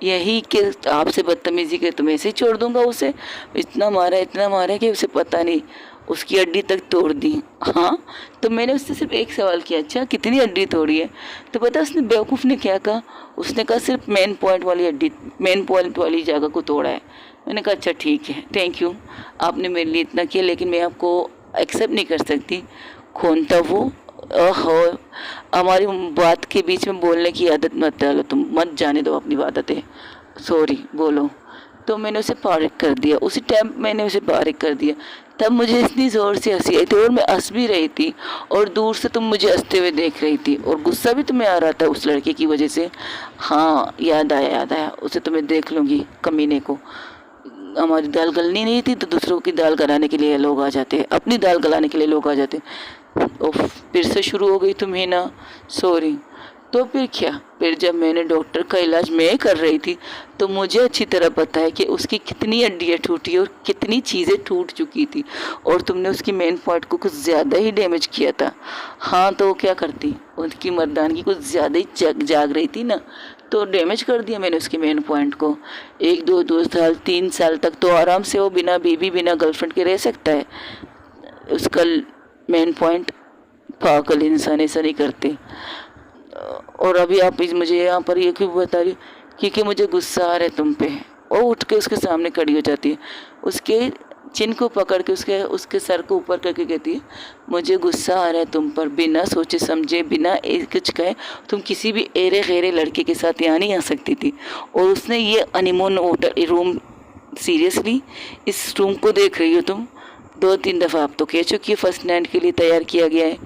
यही कि आपसे बदतमीजी के तो मैं ऐसे ही छोड़ दूंगा उसे, इतना मारा है कि उसे पता नहीं, उसकी हड्डी तक तोड़ दी। हाँ, तो मैंने उससे सिर्फ एक सवाल किया, अच्छा कितनी हड्डी तोड़ी है? तो पता उसने बेवकूफ़ ने क्या कहा? उसने कहा सिर्फ मेन पॉइंट वाली जगह को तोड़ा है। मैंने कहा अच्छा ठीक है, थैंक यू, आपने मेरे लिए इतना किया, लेकिन मैं आपको एक्सेप्ट नहीं कर सकती। कौन था वो? ओहो, हमारी बात के बीच में बोलने की आदत मत डालो, तुम मत जाने दो अपनी आदतें। सॉरी, बोलो। तो मैंने उसे पारिक कर दिया, उसी टाइम मैंने उसे पारिक कर दिया। तब मुझे इतनी ज़ोर से हंसी आई थी, और मैं हंस भी रही थी, और दूर से तुम मुझे हंसते हुए देख रही थी, और गुस्सा भी तुम्हें आ रहा था उस लड़के की वजह से। हाँ, याद आया, उसे तो मैं देख लूँगी, कमीने को। हमारी दाल गलनी नहीं थी तो दूसरों की दाल गलाने के लिए लोग आ जाते हैं, अपनी दाल गलाने के लिए लोग आ जाते हैं। फिर से शुरू हो गई तुम्हें ना, सॉरी। तो फिर क्या, फिर जब मैंने डॉक्टर का इलाज मैं कर रही थी, तो मुझे अच्छी तरह पता है कि उसकी कितनी हड्डियाँ टूटी और कितनी चीज़ें टूट चुकी थी, और तुमने उसकी मेन पॉइंट को कुछ ज़्यादा ही डैमेज किया था। हाँ, तो वो क्या करती, उनकी मर्दानगी कुछ ज़्यादा ही जाग रही थी ना, तो डैमेज कर दिया मैंने उसके मेन पॉइंट को। 1 2 2 साल 3 साल तक तो आराम से वो बिना बीवी बिना गर्लफ्रेंड के रह सकता है। उसका मेन पॉइंट, पागल इंसान ऐसा नहीं करते। और अभी आप मुझे यहाँ पर ये क्यों बता रही हो? क्योंकि मुझे गुस्सा आ रहा है तुम पे। और उठ के उसके सामने खड़ी हो जाती है, उसके चिन को पकड़ के उसके सर को ऊपर करके कहती है, मुझे गुस्सा आ रहा है तुम पर, बिना सोचे समझे, बिना कुछ कहे तुम किसी भी एरे गैरे लड़के के साथ यहाँ नहीं आ सकती थी। और उसने ये हनीमून होटल रूम, सीरियसली इस रूम को देख रही हो तुम? 2-3 दफ़ा आप तो कह चुकी है फर्स्ट नाइट के लिए तैयार किया गया है।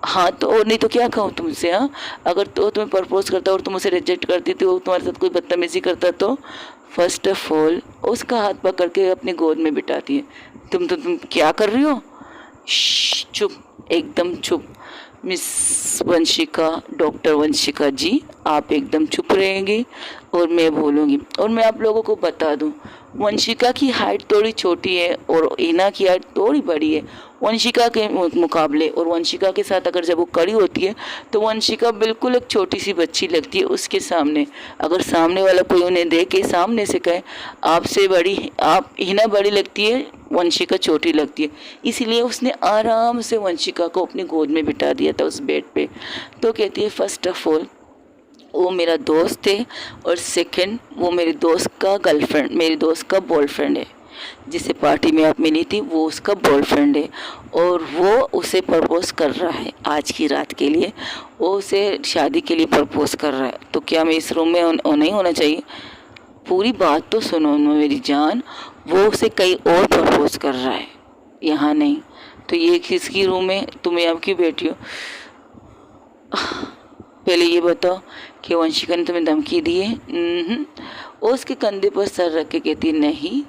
हाँ तो और नहीं तो क्या कहूँ तुमसे? हाँ, अगर तो तुम्हें प्रपोज करता और तुम उसे रिजेक्ट करती थी, वो तुम्हारे साथ कोई बदतमीजी करता तो फर्स्ट ऑफ ऑल उसका हाथ पकड़ के अपनी गोद में बिठाती है। तुम क्या कर रही हो? चुप, एकदम चुप। मिस वंशिका, डॉक्टर वंशिका जी, आप एकदम चुप रहेंगे और मैं बोलूँगी। और मैं आप लोगों को बता दूँ, वंशिका की हाइट थोड़ी छोटी है और हिना की हाइट थोड़ी बड़ी है वंशिका के मुकाबले। और वंशिका के साथ अगर जब वो खड़ी होती है तो वंशिका बिल्कुल एक छोटी सी बच्ची लगती है उसके सामने। अगर सामने वाला कोई उन्हें देखे, सामने से कहे आपसे बड़ी, आप हिना बड़ी लगती है, वंशिका छोटी लगती है, इसलिए उसने आराम से वंशिका को अपनी गोद में बिठा दिया था उस बेड पे। तो कहती है फर्स्ट ऑफ ऑल वो मेरा दोस्त है, और सेकंड वो मेरे दोस्त का गर्लफ्रेंड, मेरे दोस्त का बॉयफ्रेंड है। जिसे पार्टी में आप मिली थी वो उसका बॉयफ्रेंड है, और वो उसे प्रपोज कर रहा है आज की रात के लिए, वो उसे शादी के लिए प्रपोज कर रहा है। तो क्या मैं इस रूम में नहीं होना चाहिए? पूरी बात तो सुनो मेरी जान, वो उसे कहीं और प्रपोज कर रहा है, यहाँ नहीं। तो ये किसकी रूम है? तुम यहाँ क्यों बैठी हो? पहले ये बताओ कि वंशिका ने तुम्हें धमकी दी है? और उसके कंधे पर सर रख के कहती नहीं,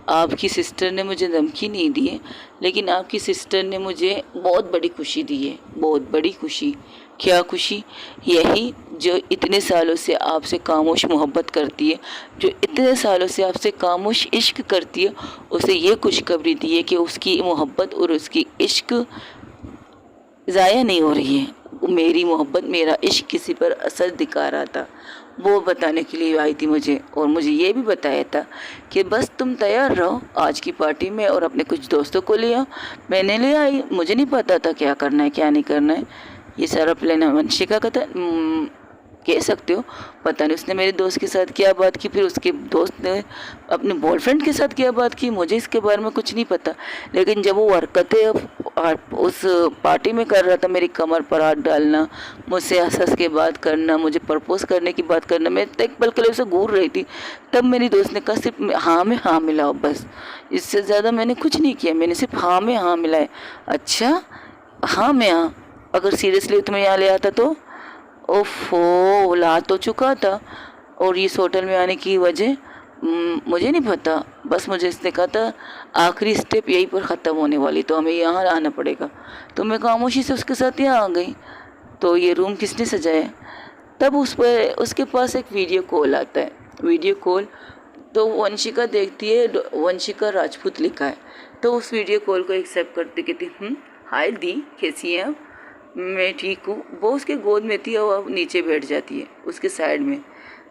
आपकी सिस्टर ने मुझे धमकी नहीं दी है, लेकिन आपकी सिस्टर ने मुझे बहुत बड़ी खुशी दी है, बहुत बड़ी खुशी। क्या खुशी? यही जो इतने सालों से आपसे खामोश मोहब्बत करती है, जो इतने सालों से आपसे खामोश इश्क करती है, उसे ये खुशखबरी दी है कि उसकी मोहब्बत और उसकी इश्क ज़ाया नहीं हो रही है। मेरी मोहब्बत, मेरा इश्क किसी पर असर दिखा रहा था, वो बताने के लिए आई थी मुझे। और मुझे ये भी बताया था कि बस तुम तैयार रहो आज की पार्टी में और अपने कुछ दोस्तों को ले आओ। मैंने ले आई, मुझे नहीं पता था क्या करना है क्या नहीं करना है। ये सारा प्लान वंशिका का था, कह सकते हो। पता नहीं उसने मेरे दोस्त के साथ क्या बात की, फिर उसके दोस्त ने अपने बॉयफ्रेंड के साथ क्या बात की, मुझे इसके बारे में कुछ नहीं पता। लेकिन जब वो हरकतें उस पार्टी में कर रहा था, मेरी कमर पर हाथ डालना, मुझसे हंस हंस के बात करना, मुझे प्रपोज करने की बात करना, मैं एक पल के लिए उसे घूर रही थी, तब मेरी दोस्त ने कहा सिर्फ हाँ में हाँ मिलाओ, बस इससे ज़्यादा मैंने कुछ नहीं किया, मैंने सिर्फ हाँ में हाँ मिलाए। अच्छा हाँ में हाँ? अगर सीरियसली तुम्हें यहाँ ले आता तो? ओफो, ला तो चुका था। और इस होटल में आने की वजह मुझे नहीं पता, बस मुझे इसने कहा था आखिरी स्टेप यहीं पर ख़त्म होने वाली, तो हमें यहाँ आना पड़ेगा। तो मैं खामोशी से उसके साथ यहाँ आ गई। तो ये रूम किसने सजाया? तब उसके पास एक वीडियो कॉल आता है, वीडियो कॉल। तो वंशिका देखती है, वंशिका राजपूत लिखा है। तो उस वीडियो कॉल को एक्सेप्ट करते कहती हाय दी, कैसी हैं आप? मैं ठीक हूँ। वो उसके गोद में थी और नीचे बैठ जाती है उसके साइड में।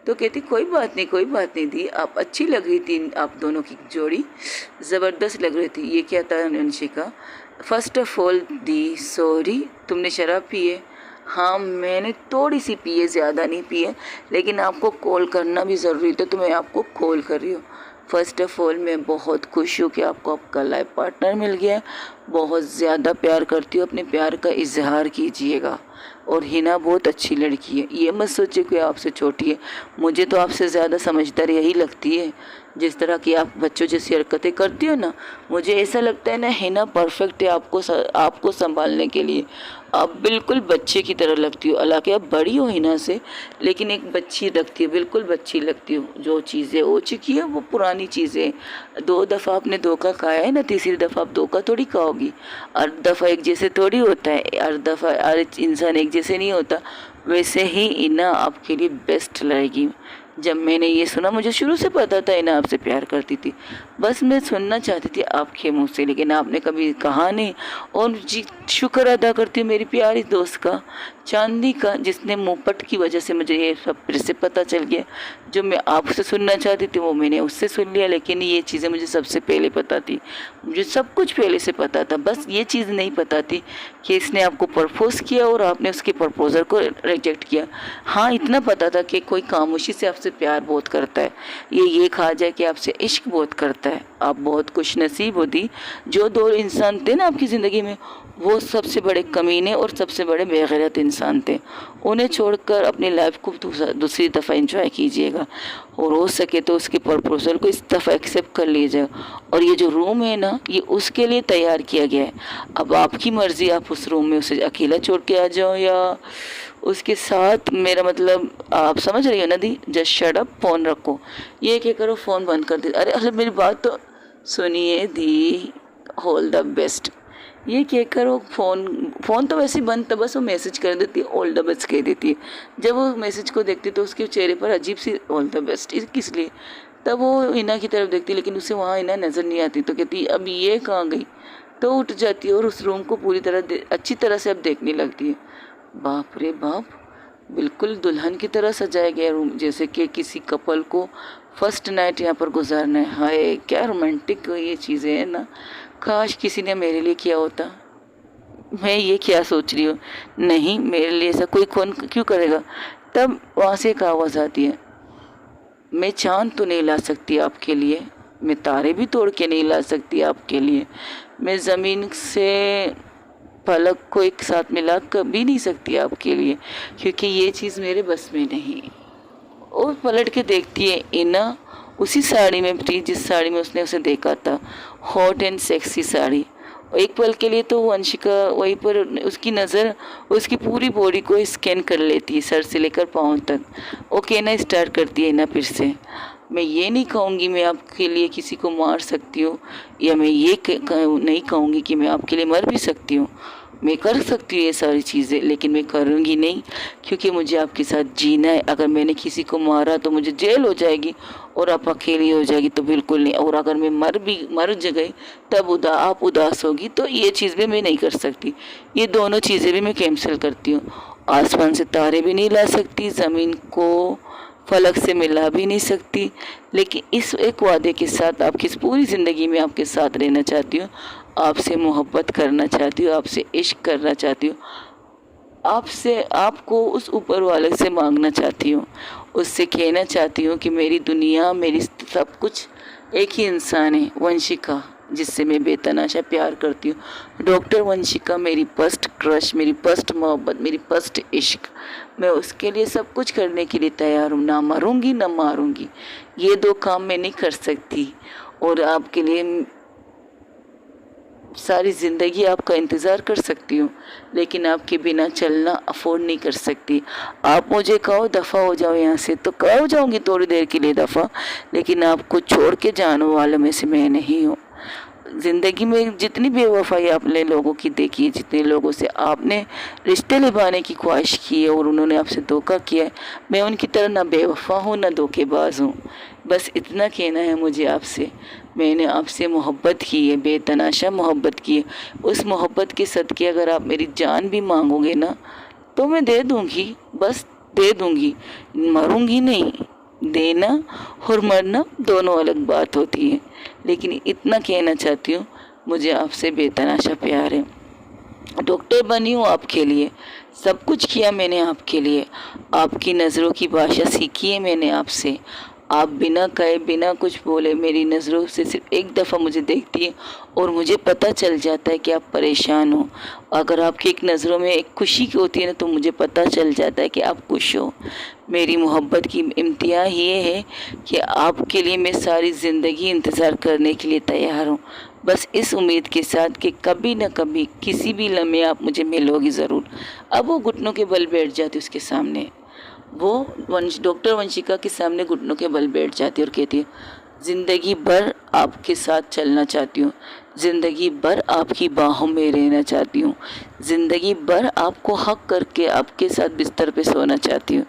तो कहती कोई बात नहीं दी, आप अच्छी लग रही थी, आप दोनों की जोड़ी ज़बरदस्त लग रही थी। ये क्या था Vanshika? First of all the sorry, तुमने शराब पी है? हाँ मैंने थोड़ी सी पी है, ज़्यादा नहीं पी है, लेकिन आपको कॉल करना भी ज़रूरी था तो मैं आपको कॉल कर रही हूँ। फ़र्स्ट ऑफ़ ऑल मैं बहुत खुश हूँ कि आपको आपका लाइफ पार्टनर मिल गया है। बहुत ज़्यादा प्यार करती हूँ, अपने प्यार का इजहार कीजिएगा। और हिना बहुत अच्छी लड़की है, ये मत सोचिए कि आपसे छोटी है, मुझे तो आपसे ज़्यादा समझदार यही लगती है। जिस तरह की आप बच्चों जैसी हरकतें करती हो ना, मुझे ऐसा लगता है ना हिना परफेक्ट है आपको संभालने के लिए। आप बिल्कुल बच्चे की तरह लगती हो, हालांकि आप बड़ी हो हिना से, लेकिन एक बच्ची लगती है, बिल्कुल बच्ची लगती हो। जो चीज़ें हो चुकी है वो पुरानी चीज़ें। 2 दफ़ा आपने धोखा खाया है ना, तीसरी दफ़ा आप धोखा थोड़ी खाओगी। हर दफ़ा एक जैसे थोड़ी होता है, हर दफ़ा हर इंसान एक जैसे नहीं होता। वैसे ही हिना आपके लिए बेस्ट रहेगी। जब मैंने ये सुना, मुझे शुरू से पता था हिना आपसे प्यार करती थी, बस मैं सुनना चाहती थी आपके मुँह से, लेकिन आपने कभी कहा नहीं। और जी शुक्र अदा करती हूँ मेरी प्यारी दोस्त का, चांदी का, जिसने मुँहपट की वजह से मुझे ये सब फिर से पता चल गया। जो मैं आपसे सुनना चाहती थी वो मैंने उससे सुन लिया, लेकिन ये चीज़ें मुझे सबसे पहले पता थी, मुझे सब कुछ पहले से पता था। बस ये चीज़ नहीं पता थी कि इसने आपको प्रपोज़ किया और आपने उसके प्रपोज़ल को रिजेक्ट किया। हाँ इतना पता था कि कोई खामोशी से आपसे आपसे प्यार बहुत करता है, ये कहा जाए कि आपसे इश्क बहुत करता है। आप बहुत खुशनसीब होती, जो दो इंसान थे ना आपकी ज़िंदगी में, वो सबसे बड़े कमीने और सबसे बड़े बेगैरत इंसान थे। उन्हें छोड़कर अपनी लाइफ को दूसरी दफ़ा एंजॉय कीजिएगा, और हो सके तो उसके प्रपोजल को इस दफ़ा एक्सेप्ट कर लीजिएगा। और ये जो रूम है ना, ये उसके लिए तैयार किया गया है। अब आपकी मर्ज़ी, आप उस रूम में उसे अकेला छोड़ के आ जाओ या उसके साथ। मेरा मतलब आप समझ रही हो ना दी? जस्ट शट अप, फ़ोन रखो। ये क्या करो, फ़ोन बंद कर दे। अरे मेरी बात तो सुनिए दी, ऑल द बेस्ट। ये क्या करो, फ़ोन तो वैसे ही बंद था, बस वो मैसेज कर देती है, ऑल द बेस्ट कह देती है। जब वो मैसेज को देखती तो उसके चेहरे पर अजीब सी ऑल द बेस्ट किस लिए। तब वो इना की तरफ देखती, लेकिन उसे वहाँ इना नज़र नहीं आती, तो कहती अब ये कहाँ गई। तो उठ जाती है और उस रूम को पूरी तरह अच्छी तरह से अब देखने लगती है। बाप रे बाप, बिल्कुल दुल्हन की तरह सजाया गया रूम, जैसे कि किसी कपल को फर्स्ट नाइट यहाँ पर गुजारना है। हाय क्या रोमांटिक ये चीज़ें हैं ना, काश किसी ने मेरे लिए किया होता। मैं ये क्या सोच रही हूँ, नहीं मेरे लिए ऐसा कोई कौन क्यों करेगा। तब वहाँ से एक आवाज़ आती है, मैं चाँद तो नहीं ला सकती आपके लिए, मैं तारे भी तोड़ के नहीं ला सकती आपके लिए, मैं ज़मीन से पलक को एक साथ मिला कभी नहीं सकती आपके लिए, क्योंकि ये चीज़ मेरे बस में नहीं। और पलट के देखती है, इना उसी साड़ी में थी जिस साड़ी में उसने उसे देखा था, हॉट एंड सेक्सी साड़ी। एक पल के लिए तो वंशिका वहीं पर, उसकी नज़र उसकी पूरी बॉडी को स्कैन कर लेती है, सर से लेकर पाँव तक। वो कहना स्टार्ट करती है ना फिर से, मैं ये नहीं कहूँगी मैं आपके लिए किसी को मार सकती हूँ, या मैं ये नहीं कहूँगी कि मैं आपके लिए मर भी सकती हूँ। मैं कर सकती हूँ ये सारी चीज़ें, लेकिन मैं करूँगी नहीं, क्योंकि मुझे आपके साथ जीना है। अगर मैंने किसी को मारा तो मुझे जेल हो जाएगी, और आप अकेली हो जाएगी, तो बिल्कुल नहीं। और अगर मैं मर गई तब आप उदास होगी, तो ये चीज़ भी मैं नहीं कर सकती। ये दोनों चीज़ें भी मैं कैंसिल करती हूँ। आसमान से तारे भी नहीं ला सकती, ज़मीन को फलक से मिला भी नहीं सकती, लेकिन इस एक वादे के साथ आपकी पूरी ज़िंदगी में आपके साथ रहना चाहती हूँ। आपसे मोहब्बत करना चाहती हूँ, आपसे इश्क करना चाहती हूँ, आपसे आपको उस ऊपर वाले से मांगना चाहती हूँ, उससे कहना चाहती हूँ कि मेरी दुनिया, मेरी सब कुछ एक ही इंसान है, वंशिका, जिससे मैं बेतनाशा प्यार करती हूँ। डॉक्टर वंशिका मेरी फर्स्ट क्रश, मेरी फर्स्ट मोहब्बत, मेरी फर्स्ट इश्क। मैं उसके लिए सब कुछ करने के लिए तैयार हूँ, ना मरूंगी ना मारूंगी। ये दो काम मैं नहीं कर सकती, और आपके लिए सारी ज़िंदगी आपका इंतज़ार कर सकती हूँ, लेकिन आपके बिना चलना अफोर्ड नहीं कर सकती। आप मुझे कहो दफ़ा हो जाओ यहाँ से, तो कहो जाऊँगी थोड़ी देर के लिए दफ़ा, लेकिन आपको छोड़ के जाने वालों में से मैं नहीं हूँ। ज़िंदगी में जितनी बेवफाई आपने लोगों की देखी है, जितने लोगों से आपने रिश्ते निभाने की ख्वाहिश की है और उन्होंने आपसे धोखा किया है, मैं उनकी तरह ना बेवफा हूँ ना धोखेबाज हूँ। बस इतना कहना है मुझे आपसे। मैंने आपसे मोहब्बत की है, बेतनाशा मोहब्बत की है। उस मोहब्बत के सदके अगर आप मेरी जान भी मांगोगे ना, तो मैं दे दूँगी, बस दे दूँगी, मरूँगी नहीं। देना और मरना दोनों अलग बात होती है, लेकिन इतना कहना चाहती हूँ, मुझे आपसे बेतनाशा प्यार है। डॉक्टर बनी हूँ आपके लिए, सब कुछ किया मैंने आपके लिए, आपकी नज़रों की भाषा सीखी है मैंने आपसे। आप बिना कहे बिना कुछ बोले मेरी नज़रों से सिर्फ एक दफ़ा मुझे देखती है और मुझे पता चल जाता है कि आप परेशान हो। अगर आपकी एक नज़रों में एक खुशी की होती है ना, तो मुझे पता चल जाता है कि आप खुश हो। मेरी मोहब्बत की इम्तियाज़ ये है कि आपके लिए मैं सारी ज़िंदगी इंतज़ार करने के लिए तैयार हूँ, बस इस उम्मीद के साथ कि कभी न कभी किसी भी लम्हे आप मुझे मिलोगी ज़रूर। अब वो घुटनों के बल बैठ जाती उसके सामने, वो डॉक्टर वंशिका के सामने घुटनों के बल बैठ जाती है और कहती है, ज़िंदगी भर आपके साथ चलना चाहती हूँ, ज़िंदगी भर आपकी बाहों में रहना चाहती हूँ, ज़िंदगी भर आपको हक करके आपके साथ बिस्तर पे सोना चाहती हूँ,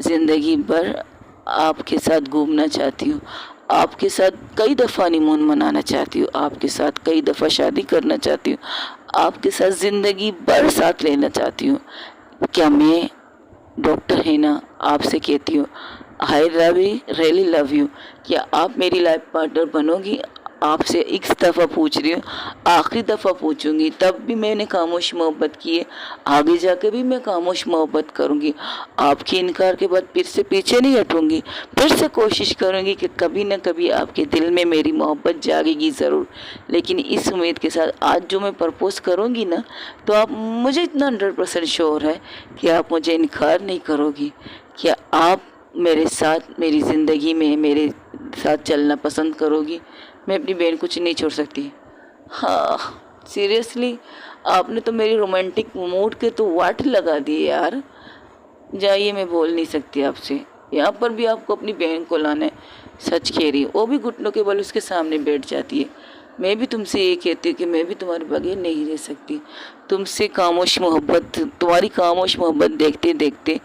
ज़िंदगी भर आपके साथ घूमना चाहती हूँ, आपके साथ कई दफ़ा हनीमून मनाना चाहती हूँ, आपके साथ कई दफ़ा शादी करना चाहती हूँ, आपके साथ ज़िंदगी भर साथ रहना चाहती हूँ। क्या मैं डॉक्टर है ना, आपसे कहती हूँ, आई रियली लव यू। क्या आप मेरी लाइफ पार्टनर बनोगी? आपसे एक दफ़ा पूछ रही हूँ, आखिरी दफ़ा पूछूंगी, तब भी मैंने खामोश मोहब्बत की है, आगे जाके भी मैं खामोश मोहब्बत करूँगी। आपके इनकार के बाद फिर से पीछे नहीं हटूँगी, फिर से कोशिश करूँगी कि कभी ना कभी आपके दिल में मेरी मोहब्बत जागेगी ज़रूर। लेकिन इस उम्मीद के साथ आज जो मैं प्रपोज़ करूँगी ना, तो आप मुझे इतना 100% श्योर है कि आप मुझे इनकार नहीं करोगी। क्या आप मेरे साथ मेरी ज़िंदगी में मेरे साथ चलना पसंद करोगी? मैं अपनी बहन कुछ नहीं छोड़ सकती। हाँ, सीरियसली आपने तो मेरी रोमांटिक मूड के तो वाट लगा दिए यार। जाइए, मैं बोल नहीं सकती आपसे। यहाँ पर भी आपको अपनी बहन को लाना है। सच कह रही, वो भी घुटनों के बल उसके सामने बैठ जाती है। मैं भी तुमसे ये कहती हूँ कि मैं भी तुम्हारे बगैर नहीं रह सकती। तुमसे खामोश मोहब्बत, तुम्हारी खामोश मोहब्बत देखते देखते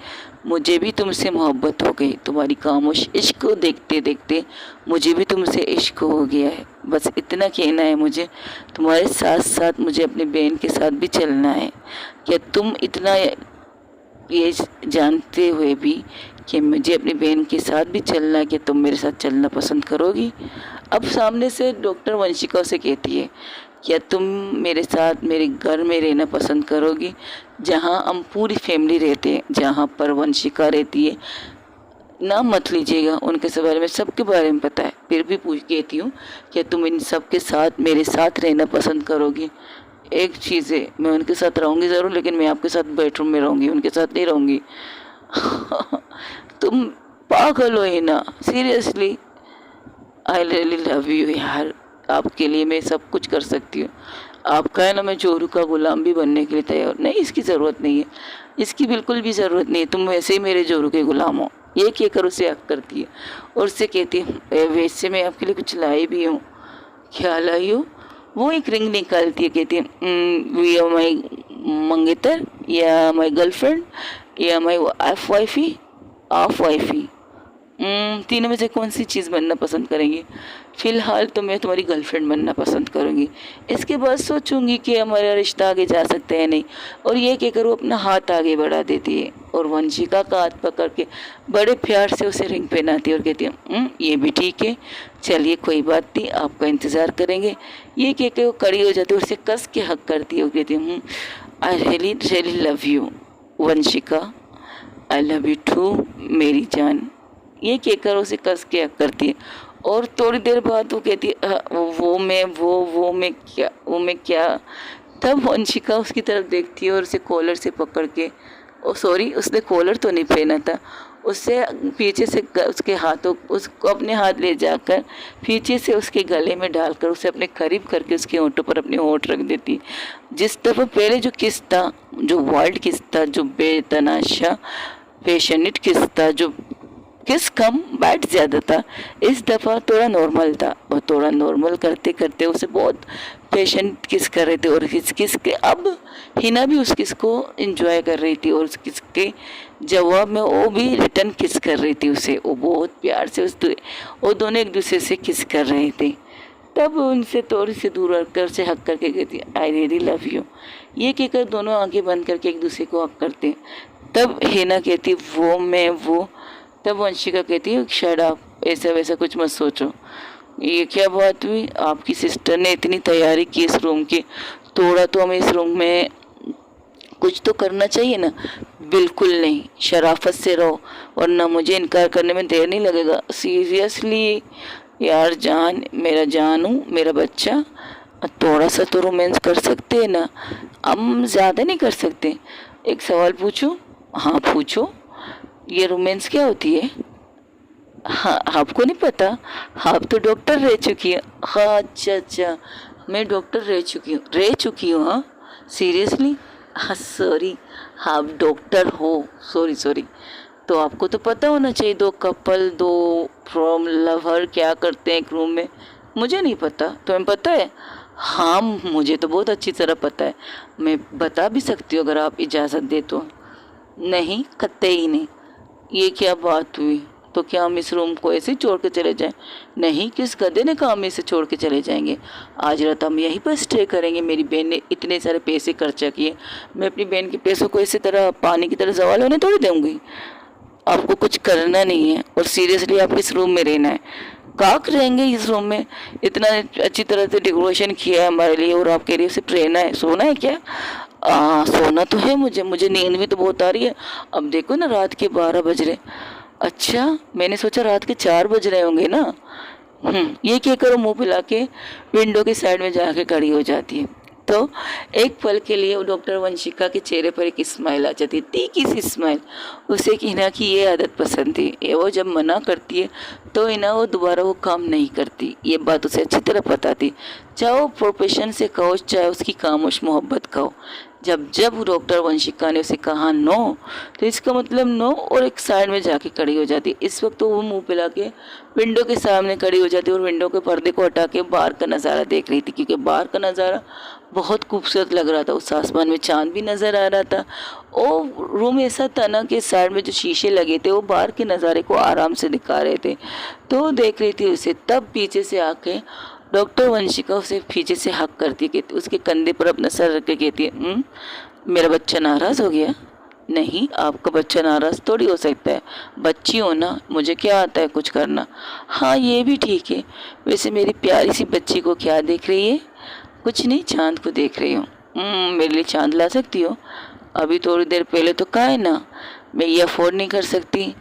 मुझे भी तुमसे मोहब्बत हो गई। तुम्हारी खामोश इश्क को देखते देखते मुझे भी तुमसे इश्क हो गया है। बस इतना कहना है मुझे, तुम्हारे साथ साथ मुझे अपनी बहन के साथ भी चलना है। क्या तुम इतना ये जानते हुए भी कि मुझे अपनी बहन के साथ भी चलना है, कि तुम मेरे साथ चलना पसंद करोगी? अब सामने से डॉक्टर वंशिका से कहती है, क्या तुम मेरे साथ मेरे घर में रहना पसंद करोगी, जहाँ हम पूरी फैमिली रहते हैं, जहाँ पर वंशिका रहती है? नाम मत लीजिएगा, उनके सब बारे में सबके बारे में पता है, फिर भी पूछ कहती हूँ कि तुम इन सब के साथ मेरे साथ रहना पसंद करोगी? एक चीज़ है, मैं उनके साथ रहूँगी ज़रूर, लेकिन मैं आपके साथ बेडरूम में रहूँगी, उनके साथ नहीं रहूँगी। तुम पागल हो ही ना, seriously. I really love you यार, आपके लिए मैं सब कुछ कर सकती हूँ। आपका है ना, मैं जोरू का गुलाम भी बनने के लिए तैयार। नहीं, इसकी ज़रूरत नहीं है, इसकी बिल्कुल भी ज़रूरत नहीं है। तुम वैसे ही मेरे जोरू के गुलाम हो। ये कहकर उसे हक करती है और उससे कहती है, वैसे मैं आपके लिए कुछ लाई भी हूँ। क्या लाई हो? वो एक रिंग निकालती है, कहती है, वी आर माई मंगेतर, या माई गर्लफ्रेंड, या माई ऑफ वाइफी, ऑफ वाइफी। तीनों में से कौन सी चीज़ बनना पसंद करेंगी? फ़िलहाल तो मैं तुम्हारी गर्लफ्रेंड बनना पसंद करूँगी। इसके बाद सोचूंगी कि हमारा रिश्ता आगे जा सकता है नहीं। और ये कहकर वो अपना हाथ आगे बढ़ा देती है और वंशिका का हाथ पकड़ के बड़े प्यार से उसे रिंग पहनाती है और कहती है, ये भी ठीक है, चलिए कोई बात नहीं, आपका इंतज़ार करेंगे। ये कहकर वो खड़ी हो जाती है और उसे कस के हक करती है और कहती है, I really really love you Vanshika, I love you too मेरी जान। ये कहकर उसे कस के हक करती है और थोड़ी देर बाद वो कहती है, वो मैं क्या। तब वंशिका उसकी तरफ देखती है और उसे कॉलर से पकड़ के, ओ सॉरी, उसने कॉलर तो नहीं पहना था, उससे पीछे से उसके हाथों, उसको अपने हाथ ले जाकर पीछे से उसके गले में डालकर उसे अपने करीब करके उसके होंठों पर अपने होंठ रख देती। जिस दफ़ा पहले जो किस था, जो वाइल्ड किस था, जो बेतनाशा पैशनेट किस था, जो किस कम बैठ ज़्यादा था, इस दफ़ा थोड़ा नॉर्मल था। और थोड़ा नॉर्मल करते करते उसे बहुत पेशेंट किस कर रहे थे और किस किस के अब हिना भी उस किस को एंजॉय कर रही थी और उस किस के जवाब में वो भी रिटर्न किस कर रही थी उसे। वो बहुत प्यार से वो दोनों एक दूसरे से किस कर रहे थे। तब उनसे थोड़ी सी दूर रखकर से हक करके कहती, आई रियली लव यू। ये कहकर दोनों आंखें बंद करके एक दूसरे को हक करते। तब हिना कहती, वो मैं वो। तब वंशिका कहती है, शट अप, ऐसा वैसा कुछ मत सोचो। ये क्या बात हुई? आपकी सिस्टर ने इतनी तैयारी की इस रूम की, थोड़ा तो हमें इस रूम में कुछ तो करना चाहिए ना। बिल्कुल नहीं, शराफत से रहो वरना मुझे इनकार करने में देर नहीं लगेगा। सीरियसली यार जान, मेरा जानू, मेरा बच्चा, थोड़ा सा तो रोमांस कर सकते हैं ना, हम ज़्यादा नहीं कर सकते। एक सवाल पूछूं? हाँ पूछो। ये रोमांस क्या होती है? हाँ, आपको नहीं पता? आप तो डॉक्टर रह चुकी है। हाँ अच्छा, मैं डॉक्टर रह चुकी हूँ। हाँ सीरियसली? हाँ सॉरी, आप डॉक्टर हो, सॉरी। तो आपको तो पता होना चाहिए, दो कपल, दो फ्रॉम लवर क्या करते हैं एक रूम में। मुझे नहीं पता, तुम्हें पता है? हाँ मुझे तो बहुत अच्छी तरह पता है, मैं बता भी सकती हूँ अगर आप इजाज़त दे तो। नहीं, कतई नहीं। ये क्या बात हुई? तो क्या हम इस रूम को ऐसे छोड़ के चले जाएं? नहीं, किस गधे ने कहा हम इसे छोड़ के चले जाएंगे? आज रात हम यहीं पर स्टे करेंगे। मेरी बहन ने इतने सारे पैसे खर्चा किए, मैं अपनी बहन के पैसों को इसी तरह पानी की तरह सवाल होने थोड़ी दूंगी। आपको कुछ करना नहीं है और सीरियसली आप इस रूम में रहना है। काक रहेंगे इस रूम में, इतना अच्छी तरह से डेकोरेशन किया है हमारे लिए, और आप कह रही हो सिर्फ रहना है, सोना है क्या? सोना तो है मुझे नींद भी तो बहुत आ रही है। अब देखो ना, रात के 12 बज रहे। अच्छा, मैंने सोचा रात के 4 बज रहे होंगे ना। ये क्या करो, मुंह फुला के विंडो की साइड में जाके खड़ी हो जाती है। तो एक पल के लिए डॉक्टर वंशिका के चेहरे पर एक स्माइल आ जाती है, तीखी सी स्माइल। उसे हिना की ये आदत पसंद थी, वो जब मना करती है तो हिना वो दोबारा वो काम नहीं करती। ये बात उसे अच्छी तरह पता थी, चाहे वो प्रोफेशन से कहो चाहे उसकी खामोश मोहब्बत कहो। जब जब डॉक्टर वंशिका ने उसे कहा नो, तो इसका मतलब नो, और एक साइड में जाके खड़ी हो जाती। इस वक्त तो वो मुंह पिला के विंडो के सामने खड़ी हो जाती और विंडो के पर्दे को हटा के बाहर का नज़ारा देख रही थी, क्योंकि बाहर का नज़ारा बहुत खूबसूरत लग रहा था। उस आसमान में चांद भी नज़र आ रहा था। और रूम ऐसा था ना कि साइड में जो शीशे लगे थे वो बाहर के नज़ारे को आराम से दिखा रहे थे। तो देख रही थी उसे, तब पीछे से आके डॉक्टर वंशिका उसे पीछे से हक करती है, कहती उसके कंधे पर अपना सर रख के कहती है, मेरा बच्चा नाराज़ हो गया? नहीं, आपका बच्चा नाराज़ थोड़ी हो सकता है, बच्ची हो ना, मुझे क्या आता है कुछ करना। हाँ, ये भी ठीक है। वैसे मेरी प्यारी सी बच्ची को क्या देख रही है? कुछ नहीं, चांद को देख रही हूँ। मेरे लिए चांद ला सकती हो? अभी थोड़ी देर पहले तो कहा है ना, मैं ये अफोर्ड नहीं कर सकती।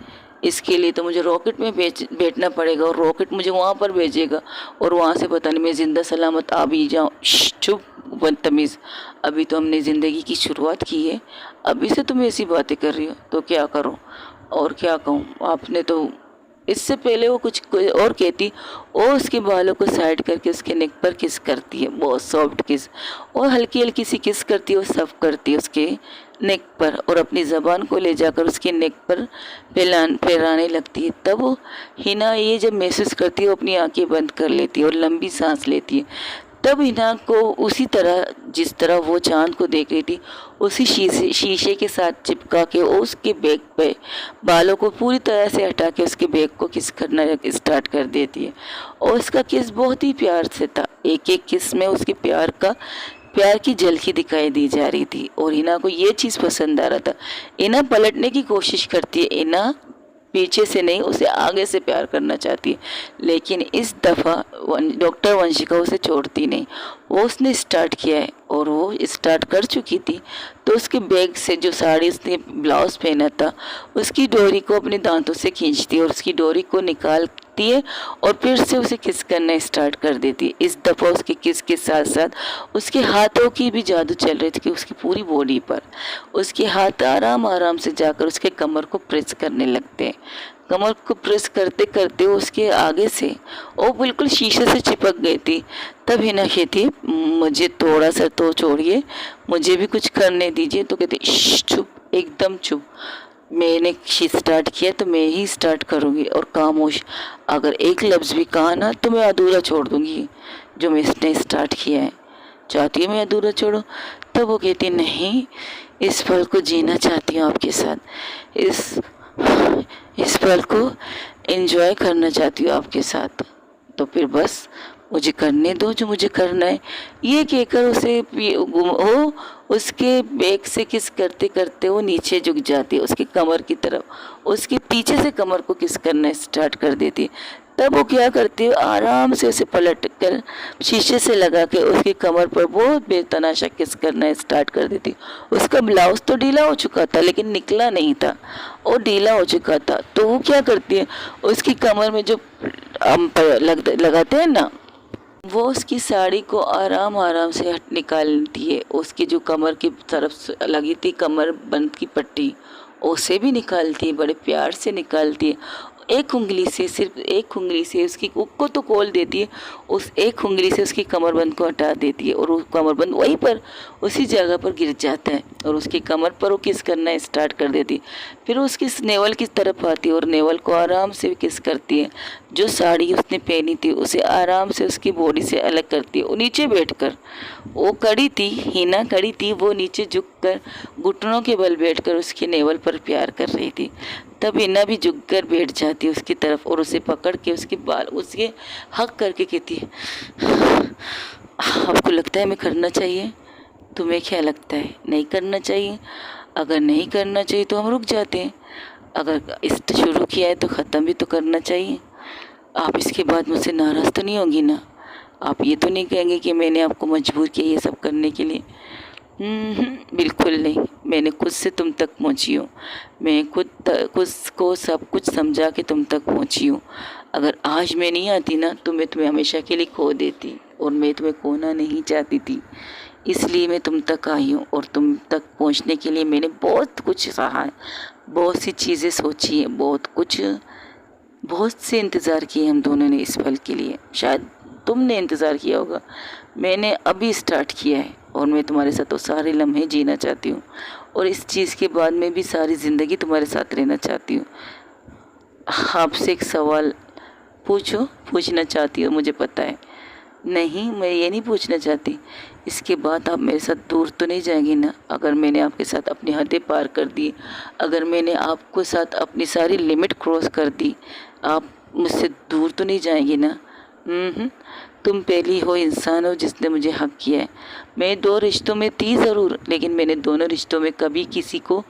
इसके लिए तो मुझे रॉकेट में बैठना पड़ेगा, और रॉकेट मुझे वहाँ पर भेजेगा, और वहाँ से पता नहीं मैं ज़िंदा सलामत आ भी जाऊँ। चुप बदतमीज़, अभी तो हमने ज़िंदगी की शुरुआत की है, अभी से तुम ऐसी बातें कर रही हो तो क्या करो और क्या कहूँ। आपने तो इससे पहले वो कुछ और कहती, और उसके बालों को साइड करके उसके नेक पर किस करती है, बहुत सॉफ्ट किस, और हल्की हल्की सी किस करती है, और सब करती है उसके नेक पर, और अपनी ज़बान को ले जाकर उसके नेक पर फैलाने लगती है। तब वो हिना ये जब महसूस करती है, वो अपनी आंखें बंद कर लेती है और लंबी सांस लेती है। तब हिना को उसी तरह जिस तरह वो चांद को देख रही थी, उसी शीशे के साथ चिपका के उसके बैग पे बालों को पूरी तरह से हटा के उसके बैग को किस करना स्टार्ट कर देती है। और उसका किस बहुत ही प्यार से था, एक एक किस में उसके प्यार की झलकी दिखाई दी जा रही थी। और हिना को ये चीज़ पसंद आ रहा था। हिना पलटने की कोशिश करती है, हिना पीछे से नहीं, उसे आगे से प्यार करना चाहती है, लेकिन इस दफ़ा डॉक्टर वंशिका उसे छोड़ती नहीं। वो उसने स्टार्ट किया है, और वो स्टार्ट कर चुकी थी। तो उसके बैग से जो साड़ी उसने ब्लाउज़ पहना था, उसकी डोरी को अपने दांतों से खींचती है और उसकी डोरी को निकालती है, और फिर से उसे किस करना स्टार्ट कर देती है। इस दफ़ा उसके किस के साथ साथ उसके हाथों की भी जादू चल रही थी कि उसकी पूरी बॉडी पर। उसके हाथ आराम आराम से जाकर उसके कमर को प्रेस करने लगते हैं। कमर को प्रेस करते करते उसके आगे से वो बिल्कुल शीशे से चिपक गई थी। तब हिना कहती, मुझे थोड़ा सा तो छोड़िए, मुझे भी कुछ करने दीजिए। तो कहते, चुप, एकदम चुप, मैंने स्टार्ट किया तो मैं ही स्टार्ट करूँगी, और खामोश, अगर एक लफ्ज़ भी कहा ना तो मैं अधूरा छोड़ दूँगी जो मैंने स्टार्ट किया है। चाहती है मैं अधूरा छोड़ूं? तब वो कहती, नहीं, इस पल को जीना चाहती हूँ आपके साथ, इस पल को एंजॉय करना चाहती हूँ आपके साथ। तो फिर बस मुझे करने दो जो मुझे करना है। ये कहकर उसे वो उसके बैक से किस करते करते वो नीचे झुक जाती है उसकी कमर की तरफ, उसके पीछे से कमर को किस करना स्टार्ट कर देती है। तब वो क्या करती है, आराम से उसे पलट कर शीशे से लगा के उसकी कमर पर बहुत बेतनाशा किस करना स्टार्ट कर देती। उसका ब्लाउज तो ढीला हो चुका था लेकिन निकला नहीं था, और ढीला हो चुका था। तो वो क्या करती है, उसकी कमर में जो लगाते हैं ना, वो उसकी साड़ी को आराम आराम से हट निकालती है। उसकी जो कमर की तरफ लगी थी कमर बंद की पट्टी, उसे भी निकालती है, बड़े प्यार से निकालती है। एक उंगली से, सिर्फ एक उंगली से उसकी उक को तो खोल देती है, उस एक उंगली से उसकी कमरबंद को हटा देती है, और वो कमरबंद वहीं पर उसी जगह पर गिर जाता है, और उसकी कमर पर वो किस करना स्टार्ट कर देती है। फिर उसकी नेवल की तरफ आती है और नेवल को आराम से किस करती है। जो साड़ी उसने पहनी थी उसे आराम से उसकी बॉडी से अलग करती है। वो नीचे बैठकर, वो कड़ी थी, हिना कड़ी थी, वो नीचे झुककर घुटनों के बल बैठकर उसके नेवल पर प्यार कर रही थी। तब हिना भी झुककर बैठ जाती है उसकी तरफ, और उसे पकड़ के उसके बाल उसके हक करके कहती है, आपको लगता है मैं करना चाहिए? तुम्हें क्या लगता है, नहीं करना चाहिए? अगर नहीं करना चाहिए तो हम रुक जाते हैं, अगर इस शुरू किया है तो ख़त्म भी तो करना चाहिए। आप इसके बाद मुझसे नाराज़ तो नहीं होंगी ना? आप ये तो नहीं कहेंगे कि मैंने आपको मजबूर किया ये सब करने के लिए? बिल्कुल नहीं। मैंने खुद से तुम तक पहुँची हूँ। मैं खुद को सब कुछ समझा के तुम तक पहुँची हूँ। अगर आज मैं नहीं आती ना तो मैं तुम्हें हमेशा के लिए खो देती, और मैं तुम्हें खोना नहीं चाहती थी। इसलिए मैं तुम तक आई हूँ, और तुम तक पहुँचने के लिए मैंने बहुत कुछ सहा है, बहुत सी चीज़ें सोची हैं, बहुत से इंतज़ार किए हम दोनों ने इस पल के लिए। शायद तुमने इंतज़ार किया होगा, मैंने अभी स्टार्ट किया है, और मैं तुम्हारे साथ तो सारे लम्हे जीना चाहती हूँ, और इस चीज़ के बाद में भी सारी ज़िंदगी तुम्हारे साथ रहना चाहती हूँ। आपसे एक सवाल पूछना चाहती हो, मुझे पता है। नहीं, मैं ये नहीं पूछना चाहती। इसके बाद आप मेरे साथ दूर तो नहीं जाएंगी ना? अगर मैंने आपके साथ अपनी हदें पार कर दी, अगर मैंने आपको साथ अपनी सारी लिमिट क्रॉस कर दी, आप मुझसे दूर तो नहीं जाएंगी ना? तुम पहली हो इंसान हो जिसने मुझे हक किया है। मैं 2 रिश्तों में थी ज़रूर, लेकिन मैंने दोनों रिश्तों में कभी किसी को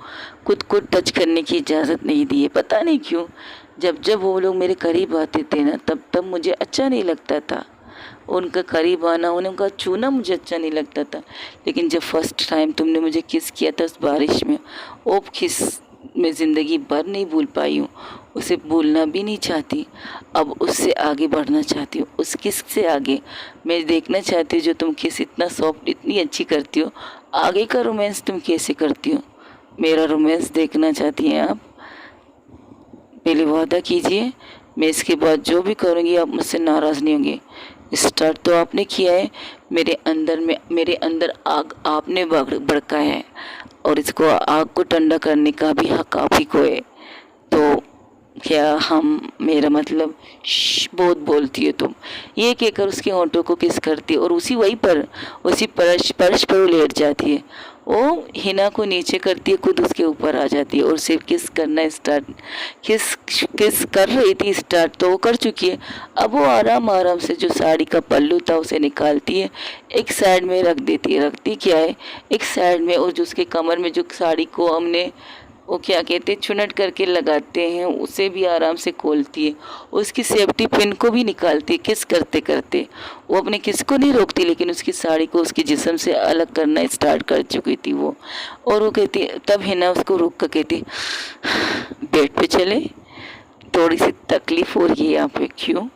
खुद को टच करने की इजाज़त नहीं दी है। पता नहीं क्यों, जब जब वो लोग मेरे करीब आते थे ना, तब तब मुझे अच्छा नहीं लगता था। उनका करीब आना, उनका छूना मुझे अच्छा नहीं लगता था। लेकिन जब फर्स्ट टाइम तुमने मुझे किस किया था उस बारिश में, वो किस मैं ज़िंदगी भर नहीं भूल पाई हूँ। उसे भूलना भी नहीं चाहती। अब उससे आगे बढ़ना चाहती हूँ, उस किस से आगे। मैं देखना चाहती हूँ जो तुम किस इतना सॉफ्ट, इतनी अच्छी करती हो, आगे का रोमांस तुम कैसे करती हो। मेरा रोमांस देखना चाहती हैं आप? पहले वादा कीजिए, मैं इसके बाद जो भी करूँगी आप मुझसे नाराज़ नहीं होंगे। स्टार्ट तो आपने किया है, मेरे अंदर आग आपने भड़काया है, और इसको आग को ठंडा करने का भी हक आप ही को है। तो क्या हम मेरा मतलब बहुत बोलती है तुम, ये कहकर उसके होंठों को किस करती है, और उसी फर्श पर वो लेट जाती है। वो हिना को नीचे करती है, खुद उसके ऊपर आ जाती है, और सिर्फ किस करना स्टार्ट किस कर रही थी स्टार्ट तो वो कर चुकी है। अब वो आराम आराम से जो साड़ी का पल्लू था उसे निकालती है, एक साइड में रख देती है। रखती क्या है, एक साइड में, और जो उसके कमर में जो साड़ी को हमने वो क्या कहते हैं चुनट करके लगाते हैं, उसे भी आराम से खोलती है। उसकी सेफ्टी पिन को भी निकालती है किस करते करते। वो अपने किस को नहीं रोकती, लेकिन उसकी साड़ी को उसके जिस्म से अलग करना स्टार्ट कर चुकी थी वो। और वो कहती, तब हिना उसको रोक कर कहती, बेड पे चले, थोड़ी सी तकलीफ हो रही है यहाँ पे। क्यों?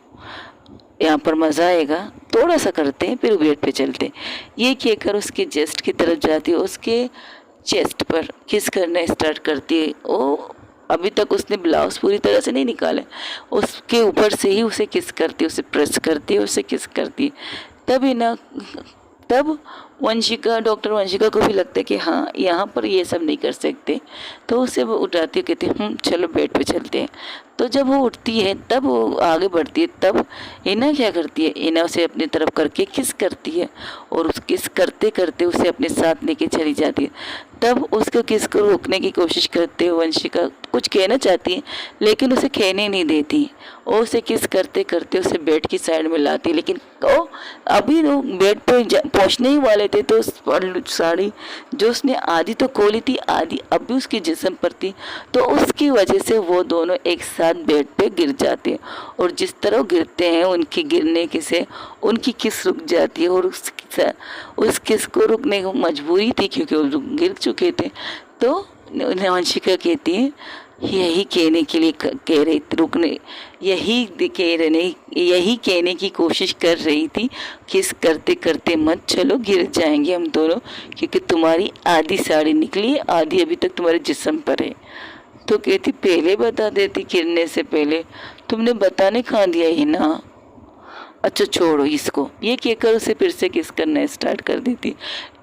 यहाँ पर मज़ा आएगा, थोड़ा सा करते हैं फिर बेड पे चलते हैं। ये कहकर उसके जेस्ट की तरफ जाती है, उसके चेस्ट पर किस करना स्टार्ट करती है। वो अभी तक उसने ब्लाउज पूरी तरह से नहीं निकाला, उसके ऊपर से ही उसे किस करती है, उसे प्रेस करती है, उसे किस करती है। तब डॉक्टर वंशिका को भी लगता है कि हाँ यहाँ पर ये सब नहीं कर सकते, तो उसे वो उठाती है, कहती चलो बेड पे चलते हैं। तो जब वो उठती है तब वो आगे बढ़ती है, तब हिना क्या करती है, हिना उसे अपनी तरफ करके किस करती है, और उस किस करते करते उसे अपने साथ लेके चली जाती है। तब उसको किस को रोकने की कोशिश करते हुए वंशिका कुछ कहना चाहती है, लेकिन उसे कहने नहीं देती। वो उसे किस करते करते उसे बेड की साइड में लाती है, लेकिन वो अभी वो बेड पे पहुंचने ही वाले थे तो साड़ी जो उसने आधी तो खोली थी, आधी अब भी उसके जिस्म पर थी, तो उसकी वजह से वो दोनों एक साथ बेड पे गिर जाते हैं। और जिस तरह गिरते हैं, उनके गिरने के से उनकी किस रुक जाती है, और उस किस को रुकने की मजबूरी थी क्योंकि वो गिर चुके थे। तो वंशिका कहती है, यही कहने के लिए कह रही रुकने यही कहने की कोशिश कर रही थी, किस करते करते मत चलो, गिर जाएंगे हम दोनों, क्योंकि तुम्हारी आधी साड़ी निकली, आधी अभी तक तुम्हारे जिस्म पर है। तो कहती पहले बता देती, गिरने से पहले तुमने बताने कहाँ दिया ही ना। अच्छा छोड़ो इसको, ये कहकर उसे फिर से किस करना स्टार्ट कर देती।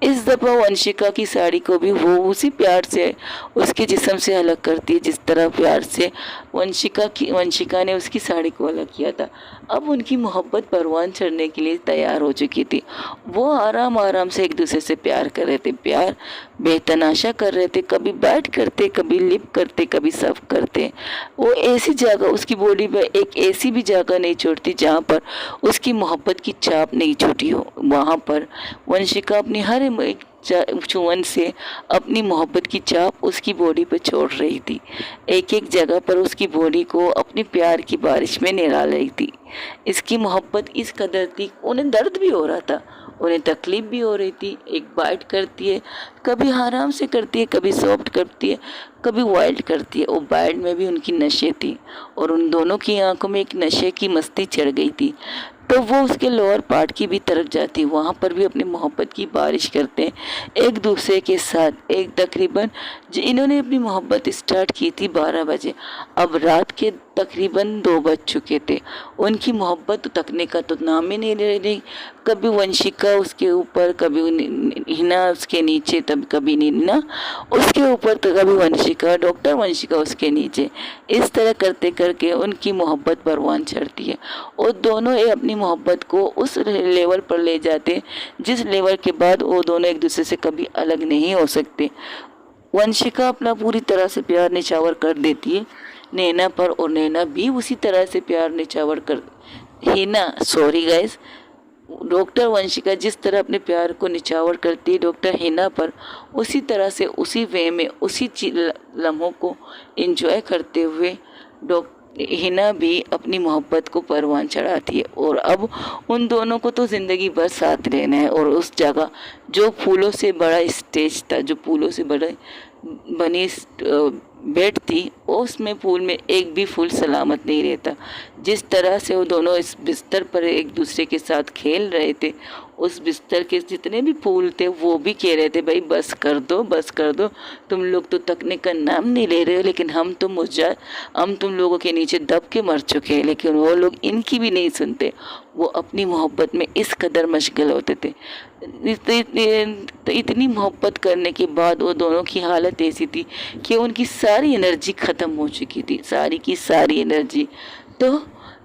इस दफ़ा वंशिका की साड़ी को भी वो उसी प्यार से उसके जिस्म से अलग करती है जिस तरह प्यार से वंशिका ने उसकी साड़ी को अलग किया था। अब उनकी मोहब्बत परवान चढ़ने के लिए तैयार हो चुकी थी। वो आराम आराम से एक दूसरे से प्यार कर रहे थे, प्यार बेतनाशा कर रहे थे, कभी बैठ करते, कभी लिप करते, कभी सब करते। वो ऐसी जगह, उसकी बॉडी पर एक ऐसी भी जगह नहीं छोड़ती जहाँ पर उसकी मोहब्बत की छाप नहीं छूटी हो। वहाँ पर वंशिका अपनी हर एक छुअन से अपनी मोहब्बत की चाप उसकी बॉडी पर छोड़ रही थी। एक एक जगह पर उसकी बॉडी को अपनी प्यार की बारिश में निराल रही थी। इसकी मोहब्बत इस कदर थी, उन्हें दर्द भी हो रहा था, उन्हें तकलीफ भी हो रही थी। एक बाइट करती है, कभी आराम से करती है, कभी सॉफ्ट करती है, कभी वाइल्ड करती है। वो बाइट में भी उनकी नशे थी और उन दोनों की आंखों में एक नशे की मस्ती चढ़ गई थी। तो वो उसके लोअर पार्ट की भी तरफ जाती, वहाँ पर भी अपनी मोहब्बत की बारिश करते हैं एक दूसरे के साथ। एक तकरीबन इन्होंने अपनी मोहब्बत स्टार्ट की थी 12 बजे, अब रात के तकरीबन 2 बज चुके थे। उनकी मोहब्बत तकने का तो नाम ही नहीं ले रही। कभी वंशिका उसके ऊपर, कभी हिना उसके नीचे, तब कभी नीना उसके ऊपर, तो कभी वंशिका, डॉक्टर वंशिका उसके नीचे। इस तरह करते करके उनकी मोहब्बत परवान चढ़ती है और दोनों अपनी मोहब्बत को उस लेवल पर ले जाते जिस लेवल के बाद वो दोनों एक दूसरे से कभी अलग नहीं हो सकते। वंशिका अपना पूरी तरह से प्यार निछावर कर देती है नैना पर और नैना भी उसी तरह से प्यार निछावर कर सॉरी गाइस, डॉक्टर वंशिका जिस तरह अपने प्यार को निछावर करती है डॉक्टर हिना पर, उसी तरह से उसी वे में उसी लम्हों को एंजॉय करते हुए हिना भी अपनी मोहब्बत को परवान चढ़ाती है। और अब उन दोनों को तो ज़िंदगी भर साथ रहना है। और उस जगह जो फूलों से बड़ा स्टेज था, जो फूलों से बड़ा बनी बेड थी, उसमें फूल में एक भी फूल सलामत नहीं रहता। जिस तरह से वो दोनों इस बिस्तर पर एक दूसरे के साथ खेल रहे थे, उस बिस्तर के जितने भी फूल थे वो भी कह रहे थे, भाई बस कर दो, बस कर दो, तुम लोग तो तकने का नाम नहीं ले रहे हो, लेकिन हम तुम लोगों के नीचे दब के मर चुके हैं। लेकिन वो लोग इनकी भी नहीं सुनते, वो अपनी मोहब्बत में इस कदर मशगल होते थे। इतनी मोहब्बत करने के बाद वो दोनों की हालत ऐसी थी कि उनकी सारी एनर्जी ख़त्म हो चुकी थी, सारी की सारी एनर्जी। तो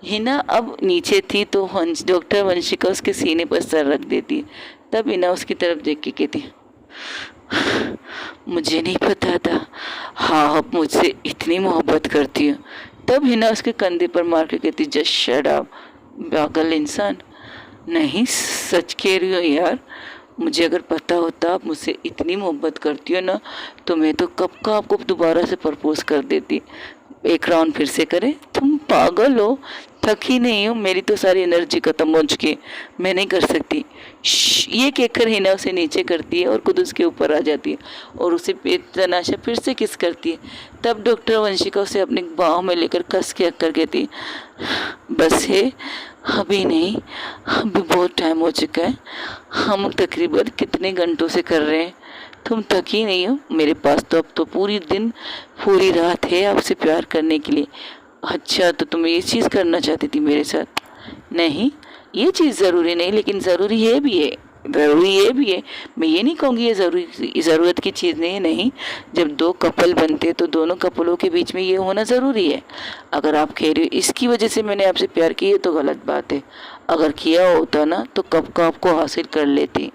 हिना अब नीचे थी, तो डॉक्टर वंशिका उसके सीने पर सर रख देती। तब हिना उसकी तरफ देख के कहती, मुझे नहीं पता था, हाँ आप मुझसे इतनी मोहब्बत करती हो। तब हिना उसके कंधे पर मार के कहती, जस्ट शट अप पागल इंसान। नहीं, सच कह रही हो यार, मुझे अगर पता होता आप मुझसे इतनी मोहब्बत करती हो ना, तो मैं तो कब का आपको दोबारा से प्रपोज कर देती। एक राउंड फिर से करें? तुम पागल हो, थकी नहीं हो, मेरी तो सारी एनर्जी खत्म हो चुकी, मैं नहीं कर सकती। ये कहकर हिना उसे नीचे करती है और खुद उसके ऊपर आ जाती है और उसे तनाशा फिर से किस करती है। तब डॉक्टर वंशिका उसे अपने बाहों में लेकर कस के अक्कर कहती, बस है, अभी नहीं, अभी बहुत टाइम हो चुका है, हम तकरीबन कितने घंटों से कर रहे हैं, तुम थकी नहीं हो, मेरे पास तो अब तो पूरी दिन पूरी रात है आपसे प्यार करने के लिए। अच्छा, तो तुम ये चीज़ करना चाहती थी मेरे साथ? नहीं, ये चीज़ ज़रूरी नहीं, लेकिन ज़रूरी ये भी है, ज़रूरी ये भी है। मैं ये नहीं कहूँगी ये ज़रूरत की चीज़ नहीं है, नहीं। जब दो कपल बनते तो दोनों कपलों के बीच में ये होना ज़रूरी है। अगर आप कह रहे हो इसकी वजह से मैंने आपसे प्यार किया, तो गलत बात है। अगर किया होता ना तो कब का आपको हासिल कर लेती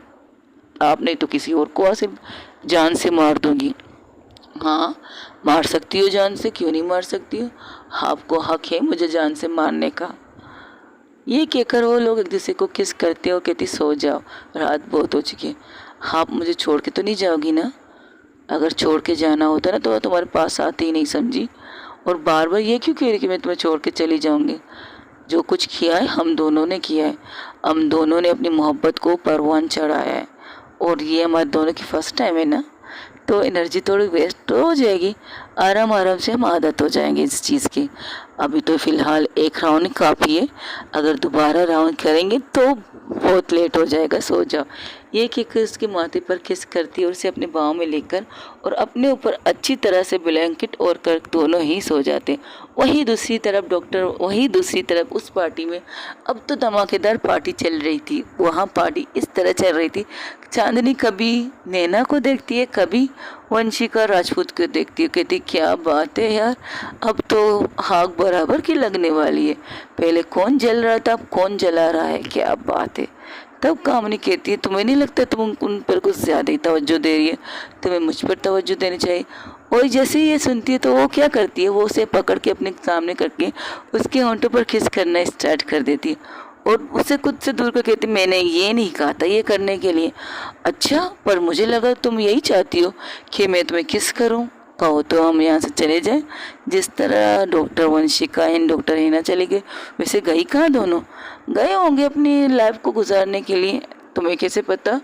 आप, नहीं तो किसी और को हासिल जान से मार दूंगी। हाँ, मार सकती हो जान से, क्यों नहीं मार सकती हो, आपको हक है मुझे जान से मारने का। ये कहकर वो लोग एक दूसरे को किस करते और कहती, सो जाओ, रात बहुत हो चुकी है। आप मुझे छोड़ के तो नहीं जाओगी ना? अगर छोड़ के जाना होता ना तो तुम्हारे पास आती ही नहीं, समझी। और बार बार ये क्यों कह रही कि मैं तुम्हें छोड़ के चली जाऊंगी? जो कुछ किया है हम दोनों ने किया है, हम दोनों ने अपनी मोहब्बत को परवान चढ़ाया है और ये हमारे दोनों की फर्स्ट टाइम है ना, तो एनर्जी थोड़ी वेस्ट हो जाएगी, आराम आराम से हम आदत हो जाएंगे इस चीज़ की। अभी तो फ़िलहाल एक राउंड काफ़ी है, अगर दोबारा राउंड करेंगे तो बहुत लेट हो जाएगा, सो जाओ। ये कहकर उसके माथे पर किस करती है और उसे अपने बाहों में लेकर और अपने ऊपर अच्छी तरह से ब्लैंकेट और कर दोनों ही सो जाते। वहीं दूसरी तरफ उस पार्टी में अब तो धमाकेदार पार्टी चल रही थी। वहाँ पार्टी इस तरह चल रही थी, चांदनी कभी नैना को देखती है, कभी वंशिका राजपूत को देखती है, कहती क्या बात है यार, अब तो आग बराबर की लगने वाली है। पहले कौन जल रहा था, अब कौन जला रहा है, क्या बात है। तब कामनी कहती है, तुम्हें नहीं लगता तुम उन पर कुछ ज़्यादा ही तवज्जो दे रही है, तुम्हें मुझ पर तवज्जो देनी चाहिए। और जैसे ही ये सुनती है तो वो क्या करती है, वो उसे पकड़ के अपने सामने करके उसके होंठों पर किस करना स्टार्ट कर देती है और उसे खुद से दूर कर कहती मैंने ये नहीं कहा था ये करने के लिए। अच्छा, पर मुझे लगा तुम यही चाहती हो कि मैं तुम्हें किस करूं। कहो तो हम यहाँ से चले जाएं। जिस तरह doctor Vanshika and doctor Hina चले गए, वैसे गई कहाँ दोनों? गए होंगे अपनी लाइफ को गुजारने के लिए। तुम्हें कैसे पता?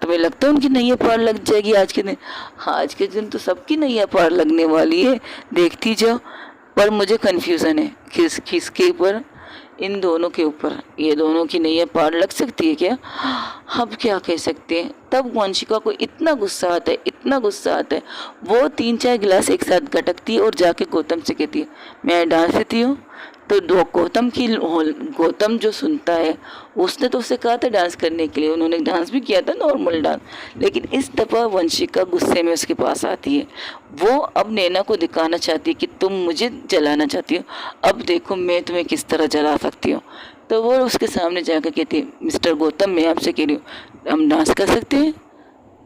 तुम्हें लगता है उनकी नैया पार लग जाएगी आज के दिन? हाँ, आज के दिन तो सबकी नैया पार लगने वाली है, देखती जाओ। पर मुझे कन्फ्यूज़न है किसके ऊपर, इन दोनों के ऊपर। ये दोनों की नैया पार लग सकती है क्या? अब क्या कह सकते हैं। तब वंशिका को इतना गुस्सा आता है, इतना गुस्सा आता है, वो 3-4 गिलास एक साथ गटकती है और जाके गौतम से कहती है मैं डांस सीखती हूँ। तो गौतम जो सुनता है, उसने तो उसे कहा था डांस करने के लिए, उन्होंने डांस भी किया था, नॉर्मल डांस। लेकिन इस दफ़ा वंशिका गुस्से में उसके पास आती है। वो अब नैना को दिखाना चाहती है कि तुम मुझे जलाना चाहती हो, अब देखो मैं तुम्हें किस तरह जला सकती हूँ। तो वो उसके सामने जाकर कहती है मिस्टर गौतम, मैं आपसे कह रही हूँ हम डांस कर सकते हैं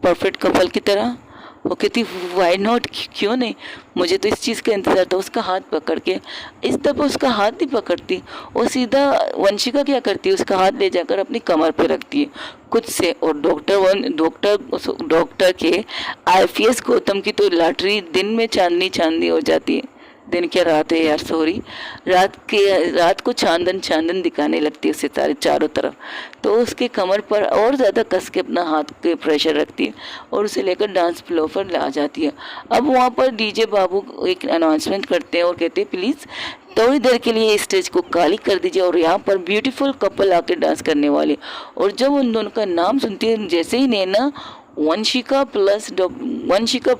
परफेक्ट कपल की तरह। वो कहती वाई नॉट, क्यों नहीं, मुझे तो इस चीज़ का इंतज़ार था। उसका हाथ पकड़ के, इस दफ़ा उसका हाथ नहीं पकड़ती, वो सीधा वंशिका क्या करती है, उसका हाथ ले जाकर अपनी कमर पे रखती है खुद से। और डॉक्टर के आईपीएस गौतम की तो लॉटरी दिन में चांदनी चांदनी हो जाती है। दिन क्या रात है यार, सॉरी, रात को चांदन दिखाने लगती है उसे चारों तरफ। तो उसके कमर पर और ज़्यादा कस के अपना हाथ के प्रेशर रखती है और उसे लेकर डांस फ्लोर पर ला जाती है। अब वहाँ पर डीजे बाबू एक अनाउंसमेंट करते हैं और कहते हैं प्लीज़ थोड़ी देर के लिए स्टेज को खाली कर दीजिए और यहाँ पर ब्यूटीफुल कपल आके डांस करने वाले। और जब उन दोनों का नाम सुनती है, जैसे ही नैना वंशिका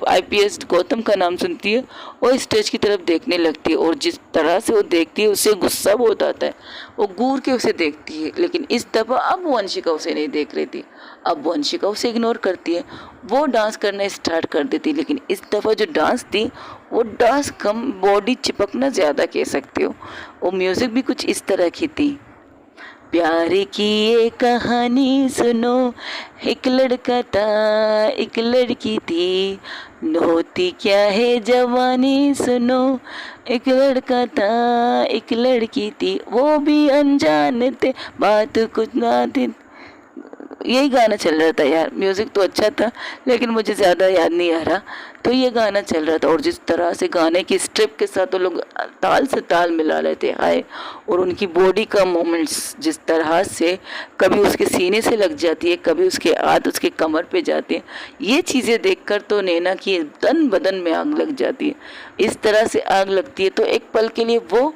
आईपीएस गौतम का नाम सुनती है और स्टेज की तरफ देखने लगती है। और जिस तरह से वो देखती है उससे गुस्सा बहुत आता है, वो घूर के उसे देखती है। लेकिन इस दफ़ा अब वंशिका उसे नहीं देख रही थी, अब वंशिका उसे इग्नोर करती है। वो डांस करना स्टार्ट कर देती, लेकिन इस दफ़ा जो डांस थी वो डांस कम, बॉडी चिपकना ज़्यादा कह सकते हो। वो म्यूज़िक भी कुछ इस तरह की थी। प्यार की ये कहानी सुनो, एक लड़का था एक लड़की थी, होती क्या है जवानी सुनो, एक लड़का था एक लड़की थी, वो भी अनजान थे बात कुछ ना थी। यही गाना चल रहा था यार, म्यूज़िक तो अच्छा था लेकिन मुझे ज़्यादा याद नहीं आ रहा। तो ये गाना चल रहा था और जिस तरह से गाने की स्टेप के साथ वो लोग ताल से ताल मिला रहे थे, हाय। और उनकी बॉडी का मोमेंट्स जिस तरह से कभी उसके सीने से लग जाती है, कभी उसके हाथ उसके कमर पे जाते हैं, ये चीज़ें देखकर तो नैना की तन बदन में आग लग जाती है। इस तरह से आग लगती है तो एक पल के लिए वो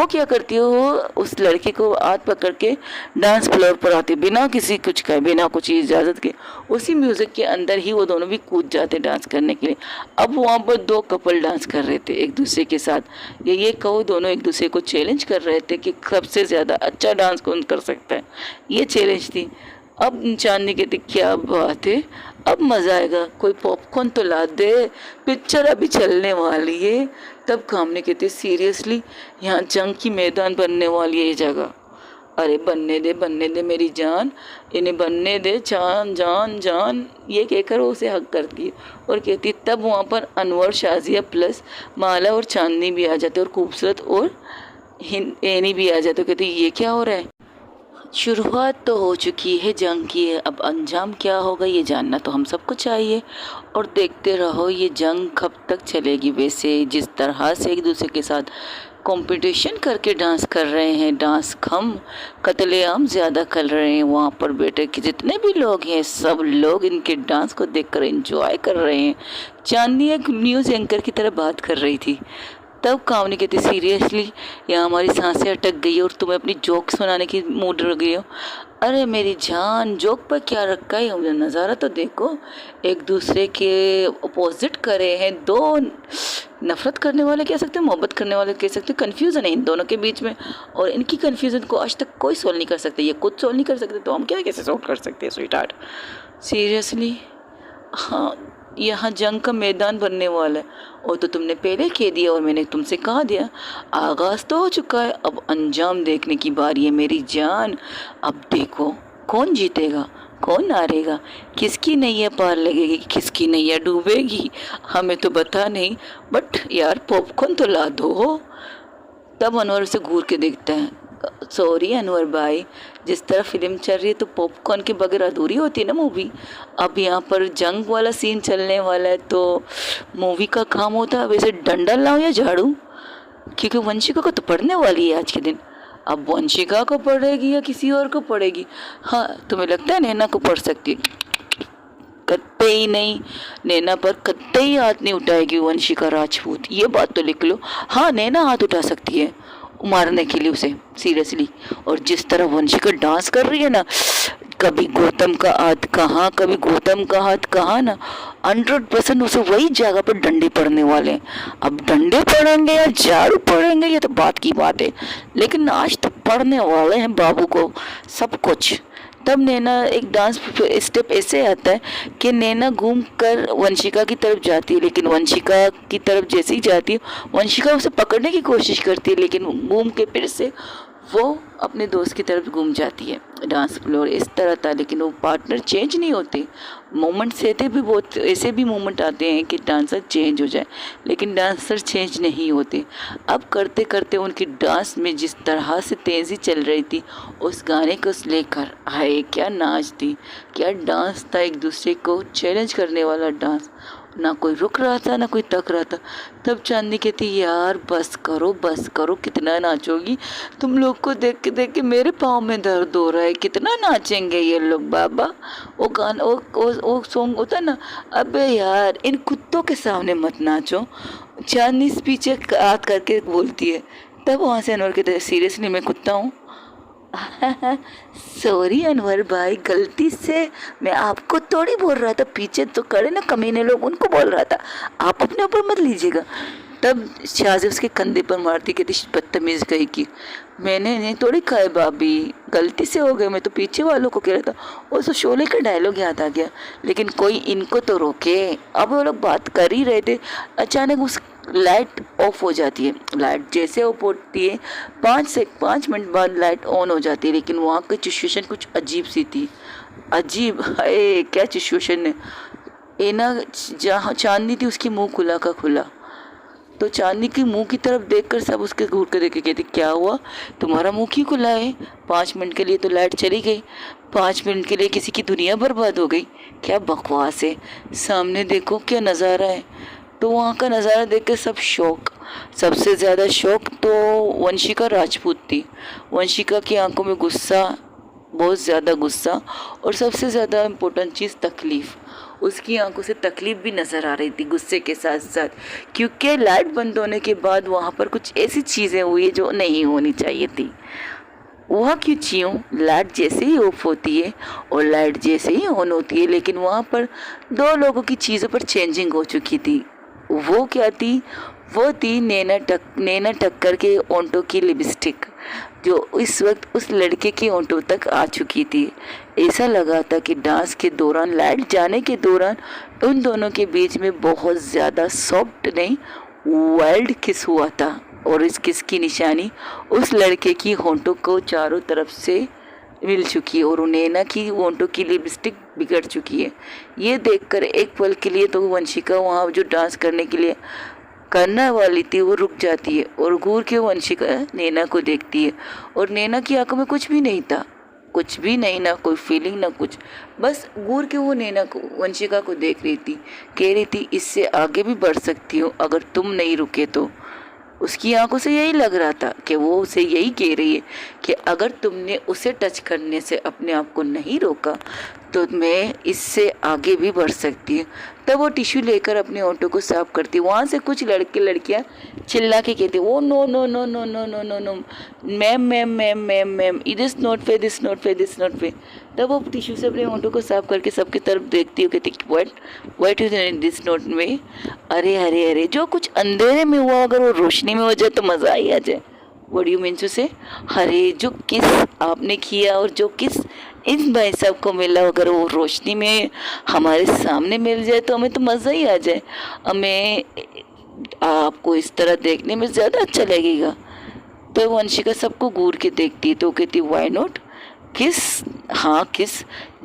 क्या करती है, वो उस लड़के को हाथ पकड़ के डांस फ्लोर पर आती है बिना किसी कुछ कहे, बिना कुछ इजाज़त के। उसी म्यूज़िक के अंदर ही वो दोनों भी कूद जाते डांस करने के लिए। अब वहाँ पर 2 कपल डांस कर रहे थे एक दूसरे के साथ, ये कहो दोनों एक दूसरे को चैलेंज कर रहे थे कि सबसे ज़्यादा अच्छा डांस कौन कर सकता है, ये चैलेंज थी। अब चांदनी कहती क्या बात है, अब मज़ा आएगा, कोई पॉपकॉर्न तो ला दे, पिक्चर अभी चलने वाली है। तब कामनी कहती सीरियसली, यहाँ जंग की मैदान बनने वाली है ये जगह। अरे बनने दे मेरी जान, इन्हें बनने दे, जान जान जान, ये कहकर वो उसे हक करती है और कहती। तब वहाँ पर अनवर, शाजिया प्लस माला और चांदनी भी आ जाते और खूबसूरत और एनी भी आ जाते। कहती ये क्या हो रहा है? शुरुआत तो हो चुकी है जंग की, है अब अंजाम क्या होगा ये जानना तो हम सबको चाहिए। और देखते रहो ये जंग कब तक चलेगी। वैसे जिस तरह से एक दूसरे के साथ कंपटीशन करके डांस कर रहे हैं, डांस कम कत्लेआम ज़्यादा कर रहे हैं, वहाँ पर बैठे के जितने भी लोग हैं सब लोग इनके डांस को देखकर एंजॉय कर रहे हैं। चांदनी एक न्यूज़ एंकर की तरह बात कर रही थी। तब कामनी कहती सीरियसली, यहाँ हमारी सांसें अटक गई और तुम्हें अपनी जोक सुनाने की मूड रह गई हो। अरे मेरी जान, जोक पर क्या रखा है, मुझे नज़ारा तो देखो, एक दूसरे के अपोजिट करे हैं, 2 नफरत करने वाले कह सकते हैं, मोहब्बत करने वाले कह सकते हैं, कन्फ्यूज़न है इन दोनों के बीच में। और इनकी कन्फ्यूज़न को आज तक कोई सोल्व नहीं कर सकते, ये खुद सोल्व नहीं कर सकते तो हम क्या कैसे सोल्व कर सकते हैं स्वीट हार्ट, सीरियसली। हाँ, यहाँ जंग का मैदान बनने वाला है और तो तुमने पहले कह दिया और मैंने तुमसे कहा दिया, आगाज़ तो हो चुका है, अब अंजाम देखने की बारी है मेरी जान। अब देखो कौन जीतेगा कौन हारेगा, किसकी नैया पार लगेगी किसकी नैया डूबेगी, हमें तो पता नहीं, बट यार पॉपकॉर्न तो ला दो। तब अनवर से घूर के देखता है, सॉरी अनवर भाई, जिस तरह फिल्म चल रही है तो पॉपकॉर्न के बगैर अधूरी होती है ना मूवी। अब यहाँ पर जंग वाला सीन चलने वाला है तो मूवी का काम होता है अब ऐसे डंडा लाओ या झाड़ू, क्योंकि वंशिका को तो पढ़ने वाली है आज के दिन। अब वंशिका को पढ़ेगी या किसी और को पढ़ेगी? हाँ, तुम्हें लगता है नैना को पढ़ सकती है? कतई नहीं, नैना पर कतई हाथ नहीं उठाएगी वंशिका राजपूत, ये बात तो लिख लो। हाँ, नैना हाथ उठा सकती है मारने के लिए उसे, सीरियसली। और जिस तरह वंशिका डांस कर रही है ना, कभी गौतम का हाथ कहाँ, कभी गौतम का हाथ कहाँ ना, 100% उसे वही जगह पर डंडे पड़ने वाले हैं। अब डंडे पड़ेंगे या झाड़ू पड़ेंगे ये तो बात की बात है, लेकिन आज तो पड़ने वाले हैं बाबू को सब कुछ। तब नैना एक डांस स्टेप ऐसे आता है कि नैना घूम कर वंशिका की तरफ जाती है, लेकिन वंशिका की तरफ जैसे ही जाती है वंशिका उसे पकड़ने की कोशिश करती है, लेकिन घूम के फिर से वो अपने दोस्त की तरफ घूम जाती है। डांस फ्लोर इस तरह था, लेकिन वो पार्टनर चेंज नहीं होते। मोमेंट्स ऐसे भी बहुत ऐसे भी मोमेंट आते हैं कि डांसर चेंज हो जाए, लेकिन डांसर चेंज नहीं होते। अब करते करते उनकी डांस में जिस तरह से तेज़ी चल रही थी उस गाने को लेकर, हाय क्या नाच थी, क्या डांस था, एक दूसरे को चैलेंज करने वाला डांस। ना कोई रुक रहा था ना कोई तक रहा था। तब चांदनी कहती यार बस करो, कितना नाचोगी तुम लोग को देख के मेरे पाँव में दर्द हो रहा है, कितना नाचेंगे ये लोग बाबा। वो गाना वो सॉन्ग होता ना, अबे यार इन कुत्तों के सामने मत नाचो, चांदनी पीछे हाथ करके बोलती है। तब वहाँ से अनवर कहते सीरियसली मैं कुत्ता हूँ? सॉरी अनवर भाई, गलती से मैं आपको थोड़ी बोल रहा था, पीछे तो खड़े ना कमीने लोग उनको बोल रहा था, आप अपने ऊपर मत लीजिएगा। तब शाजी उसके कंधे पर मारती कहती बदतमीज कही कि मैंने नहीं थोड़ी खाए भाभी, गलती से हो गए, मैं तो पीछे वालों को कह रहा था। वो तो शोले का डायलॉग याद आ गया, लेकिन कोई इनको तो रोके। अब वो लोग बात कर ही रहे थे, अचानक उस लाइट ऑफ हो जाती है। लाइट जैसे ऑफ होती है 5 मिनट बाद लाइट ऑन हो जाती है, लेकिन वहाँ की सिचुएशन कुछ अजीब सी थी। अजीब है क्या सिचुएशन है, एना जहाँ चांदनी थी उसकी मुंह खुला का खुला, तो चांदनी के मुंह की तरफ देखकर सब उसके घूर कर देख के कहते क्या हुआ, तुम्हारा मुंह क्यों खुला है? 5 मिनट के लिए तो लाइट चली गई, 5 मिनट के लिए किसी की दुनिया बर्बाद हो गई, क्या बकवास है। सामने देखो क्या नज़ारा है। तो वहाँ का नज़ारा देख कर सब शौक, सबसे ज़्यादा शौक तो वंशिका राजपूत थी। वंशिका की आंखों में गुस्सा, बहुत ज़्यादा गुस्सा, और सबसे ज़्यादा इम्पोर्टेंट चीज़ तकलीफ़। उसकी आंखों से तकलीफ़ भी नज़र आ रही थी गुस्से के साथ साथ, क्योंकि लाइट बंद होने के बाद वहाँ पर कुछ ऐसी चीज़ें हुई जो नहीं होनी चाहिए थी। वह क्यों लाइट जैसे ही ऑफ होती है और लाइट जैसे ही ऑन होती है, लेकिन वहाँ पर 2 लोगों की चीज़ों पर चेंजिंग हो चुकी थी। वो क्या थी? वो थी नैना टक्कर के ओंठों की लिपस्टिक, जो इस वक्त उस लड़के के ओंठों तक आ चुकी थी। ऐसा लगा था कि डांस के दौरान, लाइट जाने के दौरान उन दोनों के बीच में बहुत ज़्यादा सॉफ्ट नहीं वाइल्ड किस हुआ था, और इस किस की निशानी उस लड़के की होंठों को चारों तरफ से मिल चुकी है, और नैना की होंठों की लिपस्टिक बिगड़ चुकी है। ये देखकर एक पल के लिए तो वंशिका वहाँ जो डांस करने के लिए करने वाली थी वो रुक जाती है, और घूर के वंशिका नैना को देखती है, और नैना की आंखों में कुछ भी नहीं था, कुछ भी नहीं, ना कोई फीलिंग ना कुछ, बस घूर के वो नैना को, वंशिका को देख रही थी, कह रही थी इससे आगे भी बढ़ सकती हो अगर तुम नहीं रुके तो। उसकी आंखों से यही लग रहा था कि वो उसे यही कह रही है कि अगर तुमने उसे टच करने से अपने आप को नहीं रोका तो मैं इससे आगे भी बढ़ सकती हूँ। तब वो टिश्यू लेकर अपने होंठों को साफ करती। वहाँ से कुछ लड़के लड़कियाँ चिल्ला के कहते वो no no no no no no no no ma'am ma'am ma'am ma'am ma'am this note पे दिस नोट पे दिस नोट पे। तब वो टिश्यू से अपने होंठों को साफ करके सबकी तरफ देखती हो, कहती व्हाट इज दिस नोट में। अरे अरे अरे, जो कुछ अंधेरे में हुआ अगर वो रोशनी में हो जाए तो मज़ा ही आ जाए। व्हाट यू मीन टू से? अरे जो किस आपने किया और जो किस इन भाई साहब को मिला, अगर वो रोशनी में हमारे सामने मिल जाए तो हमें तो मज़ा ही आ जाए, हमें आपको इस तरह देखने में ज़्यादा अच्छा लगेगा। तो वंशिका सबको घूर के देखती है तो कहती वाई नॉट, किस, हाँ किस,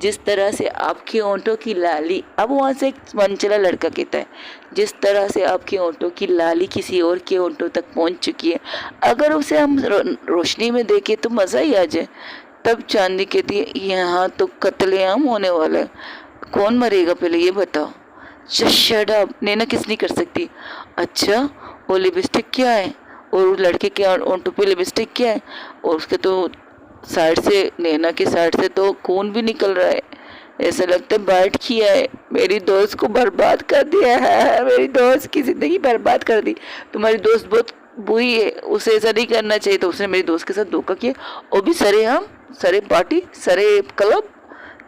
जिस तरह से आपके होंठों की लाली, अब वहाँ से एक मनचला लड़का कहता है, जिस तरह से आपके होंठों की लाली किसी और के होंठों तक पहुँच चुकी है, अगर उसे हम रोशनी में देखें तो मज़ा ही आ जाए। तब चांदी कहती है, यहाँ तो कत्लेआम होने वाला है, कौन मरेगा पहले ये बताओ। शट अप, नैना किस नहीं कर सकती। अच्छा, वो लिपस्टिक क्या है, और लड़के के होंठों पे लिपस्टिक क्या है, और उसके तो साइड से, नैना के साइड से तो खून भी निकल रहा है, ऐसा लगता है बाइट किया है। मेरी दोस्त को बर्बाद कर दिया है, मेरी दोस्त की ज़िंदगी बर्बाद कर दी। तुम्हारी दोस्त बहुत बुरी है, उसे ऐसा नहीं करना चाहिए, तो उसने मेरी दोस्त के साथ धोखा किया, और भी सरेआम, सरे पार्टी, सरे क्लब,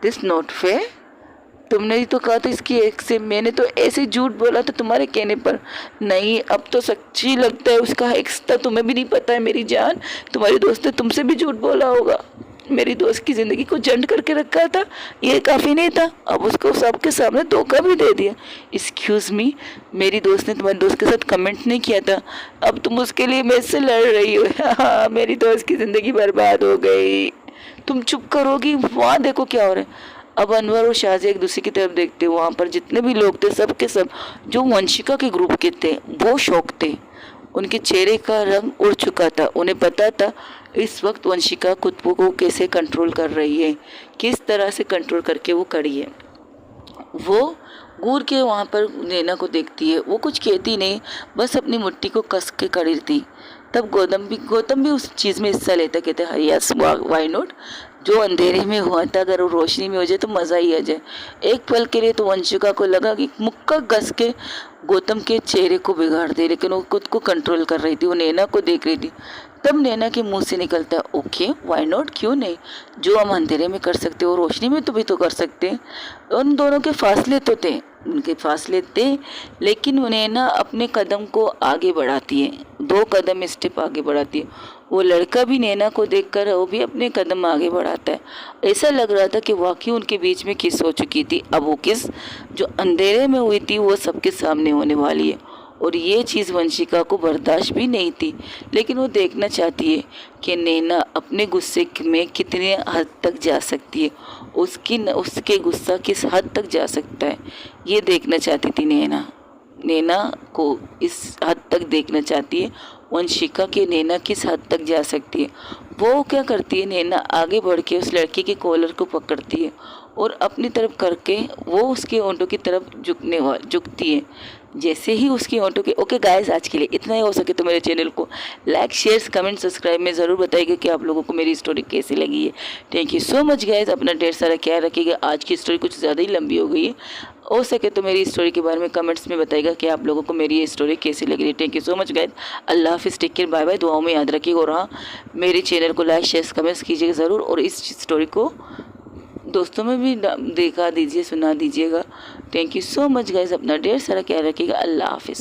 दिस नॉट फेयर। तुमने ही तो कहा था इसकी एक से, मैंने तो ऐसे झूठ बोला था तुम्हारे कहने पर। नहीं, अब तो सच्ची लगता है उसका एक्स था, तुम्हें भी नहीं पता है मेरी जान, तुम्हारी दोस्त ने तुमसे भी झूठ बोला होगा। मेरी दोस्त की ज़िंदगी को जंड करके रखा था, ये काफ़ी नहीं था, अब उसको सबके सामने धोखा भी दे दिया। एक्सक्यूज़ मी, मेरी दोस्त ने तुम्हारे दोस्त के साथ कमेंट नहीं किया था, अब तुम उसके लिए मेरे से लड़ रही हो। हाँ, मेरी दोस्त की ज़िंदगी बर्बाद हो गई। तुम चुप करोगी, वहाँ देखो क्या हो रहा है। अब अनवर और शाहज़िया एक दूसरे की तरफ देखते, वहाँ पर जितने भी लोग थे सब के सब जो वंशिका के ग्रुप के थे वो शौक थे। उनके चेहरे का रंग उड़ चुका था, उन्हें पता था इस वक्त वंशिका खुद को कैसे कंट्रोल कर रही है, किस तरह से कंट्रोल करके वो खड़ी है। वो घूर के वहाँ पर नैना को देखती है, वो कुछ कहती नहीं, बस अपनी मुट्ठी को कस के खड़ी थी। तब गौतम भी उस चीज़ में हिस्सा लेता, कहते हैं यस वाई नॉट, जो अंधेरे में हुआ था अगर वो रोशनी में हो जाए तो मज़ा ही आ जाए। एक पल के लिए तो वंशिका को लगा कि मुक्का घस के गौतम के चेहरे को बिगाड़ दे, लेकिन वो खुद को कंट्रोल कर रही थी, वो नैना को देख रही थी। तब नैना के मुंह से निकलता है ओके वाई नॉट, क्यों नहीं, जो हम अंधेरे में कर सकते हो रोशनी में तो भी तो कर सकते हैं। उन दोनों के फासले तो थे, उनके फासले थे, लेकिन नैना अपने कदम को आगे बढ़ाती है, 2 कदम स्टेप आगे बढ़ाती है। वो लड़का भी नैना को देखकर वो भी अपने कदम आगे बढ़ाता है। ऐसा लग रहा था कि वाकई उनके बीच में किस हो चुकी थी। अब वो किस जो अंधेरे में हुई थी वो सबके सामने होने वाली है, और ये चीज़ वंशिका को बर्दाश्त भी नहीं थी, लेकिन वो देखना चाहती है कि नैना अपने गुस्से में कितने हद तक जा सकती है, उसके गुस्सा किस हद तक जा सकता है, ये देखना चाहती थी नैना को इस हद तक देखना चाहती है वंशिका के नैना किस हद तक जा सकती है। वो क्या करती है, नैना आगे बढ़ के उस लड़के के कॉलर को पकड़ती है और अपनी तरफ करके वो उसके होंठों की तरफ झुकती है। जैसे ही उसकी होंठों के, ओके गाइस, आज के लिए इतना ही। हो सके तो मेरे चैनल को लाइक शेयर कमेंट सब्सक्राइब में ज़रूर बताइएगा कि आप लोगों को मेरी स्टोरी कैसी लगी है। Thank you so much guys, अपना ढेर सारा ख्याल रखिएगा। आज की स्टोरी कुछ ज़्यादा ही लंबी हो गई है, हो सके तो मेरी स्टोरी के बारे में कमेंट्स में बताइएगा कि आप लोगों को मेरी ये स्टोरी कैसी लग रही है। Thank you so much guys, अल्लाह हाफिज़, टेक केयर, बाय बाय, दुआओं में याद रखिएगा। और हाँ, मेरे चैनल को लाइक शेयर कमेंट्स कीजिएगा ज़रूर, और इस स्टोरी को दोस्तों में भी देखा दीजिए, सुना दीजिएगा। Thank you so much guys, अपना ढेर सारा ख्याल रखिएगा। अल्लाह हाफिज़।